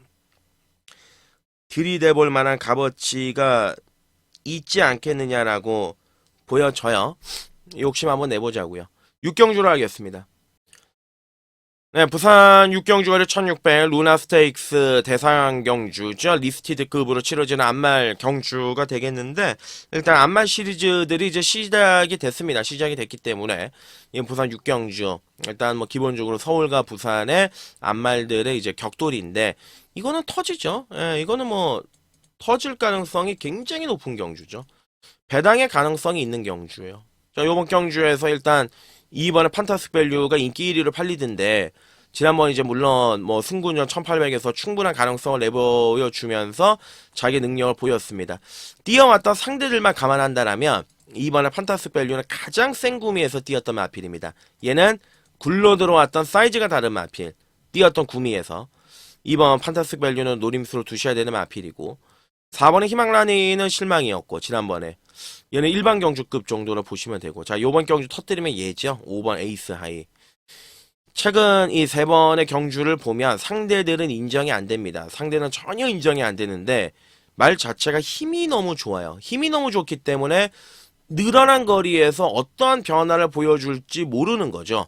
들이대볼 만한 값어치가 있지 않겠느냐라고 보여져요. 욕심 한번 내보자고요. 6경주로 하겠습니다. 네, 부산 6경주가 1600 루나 스테이크스 대상 경주죠. 리스티드급으로 치러지는 안말 경주가 되겠는데 일단 안말 시리즈들이 이제 시작이 됐습니다. 시작이 됐기 때문에 이 부산 6경주 일단 뭐 기본적으로 서울과 부산의 안말들의 이제 격돌인데 이거는 터지죠. 예, 이거는 뭐 터질 가능성이 굉장히 높은 경주죠. 배당의 가능성이 있는 경주예요. 자, 요번 경주에서 일단 2번에 판타스틱 밸류가 인기 1위로 팔리던데 지난번 이제 물론 뭐 승군전 1800에서 충분한 가능성을 내보여주면서 자기 능력을 보였습니다. 뛰어왔던 상대들만 감안한다라면 이번에 판타스틱 밸류는 가장 센 구미에서 뛰었던 마필입니다. 얘는 굴러 들어왔던 사이즈가 다른 마필, 뛰었던 구미에서. 이번 판타스틱 밸류는 노림수로 두셔야 되는 마필이고 4번의 희망라니는 실망이었고 지난번에 얘는 일반 경주급 정도로 보시면 되고 자, 요번 경주 터뜨리면 얘죠. 5번 에이스 하이. 최근 이 3번의 경주를 보면 상대들은 인정이 안 됩니다. 상대는 전혀 인정이 안 되는데 말 자체가 힘이 너무 좋아요. 힘이 너무 좋기 때문에 늘어난 거리에서 어떠한 변화를 보여줄지 모르는 거죠.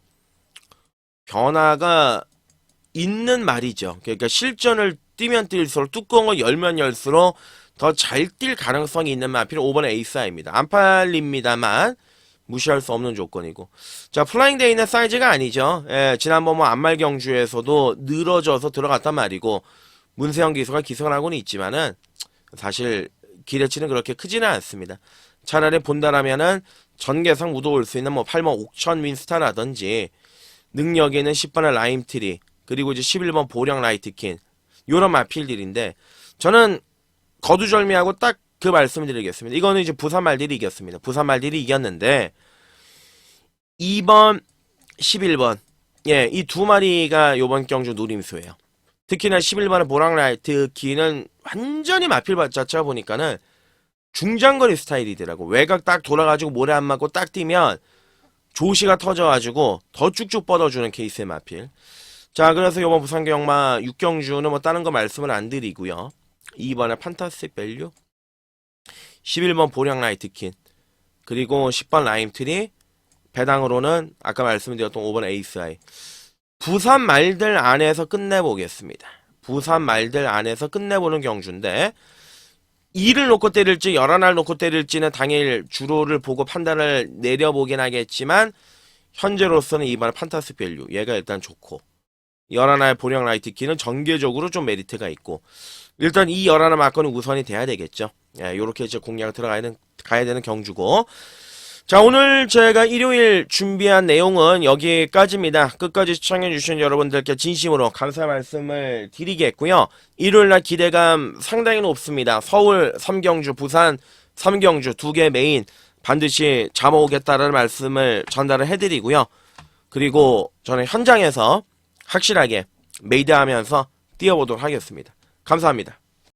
변화가 있는 말이죠. 그러니까 실전을 뛰면 뛸수록 뚜껑을 열면 열수록 더 잘 뛸 가능성이 있는 마필은 5번의 에이스아입니다. 안 팔립니다만 무시할 수 없는 조건이고 자, 플라잉 데이는 사이즈가 아니죠. 예, 지난번 뭐 안말 경주에서도 늘어져서 들어갔단 말이고 문세영 기수가 기승을 하고는 있지만은 사실 기대치는 그렇게 크지는 않습니다. 차라리 본다라면은 전개상 무도올 수 있는 뭐 8번 옥천 윈스타라든지 능력 있는 10번의 라임트리 그리고 이제 11번 보령 라이트킨 요런 마필들인데 저는 거두절미하고 딱 그 말씀을 드리겠습니다. 이거는 이제 부산 말들이 이겼습니다. 부산 말들이 이겼는데 2번, 11번 예, 이 두 마리가 요번 경주 노림수예요. 특히나 11번의 보랑라이트키는 완전히 마필 자체가 보니까는 중장거리 스타일이더라고. 외곽 딱 돌아가지고 모래 안 맞고 딱 뛰면 조시가 터져가지고 더 쭉쭉 뻗어주는 케이스의 마필. 자, 그래서 요번 부산경마 6경주는 뭐 다른 거 말씀을 안 드리고요. 2번의 판타스틱 밸류 11번 보령 라이트킨 그리고 10번 라임트리 배당으로는 아까 말씀드렸던 5번 에이스아이 부산 말들 안에서 끝내보겠습니다. 부산 말들 안에서 끝내보는 경주인데 2를 놓고 때릴지 11알 놓고 때릴지는 당일 주로를 보고 판단을 내려보긴 하겠지만 현재로서는 2번의 판타스틱 밸류 얘가 일단 좋고 11알 보령 라이트키는 전개적으로 좀 메리트가 있고 일단 이 11알 마건은 우선이 돼야 되겠죠. 예, 요렇게 이제 공략을 가야 되는 경주고. 자, 오늘 제가 일요일 준비한 내용은 여기까지입니다. 끝까지 시청해주신 여러분들께 진심으로 감사 말씀을 드리겠고요. 일요일날 기대감 상당히 높습니다. 서울 3경주, 부산 3경주 두 개 메인 반드시 잡아오겠다는 말씀을 전달을 해드리고요. 그리고 저는 현장에서 확실하게 메이드하면서 뛰어보도록 하겠습니다. 감사합니다.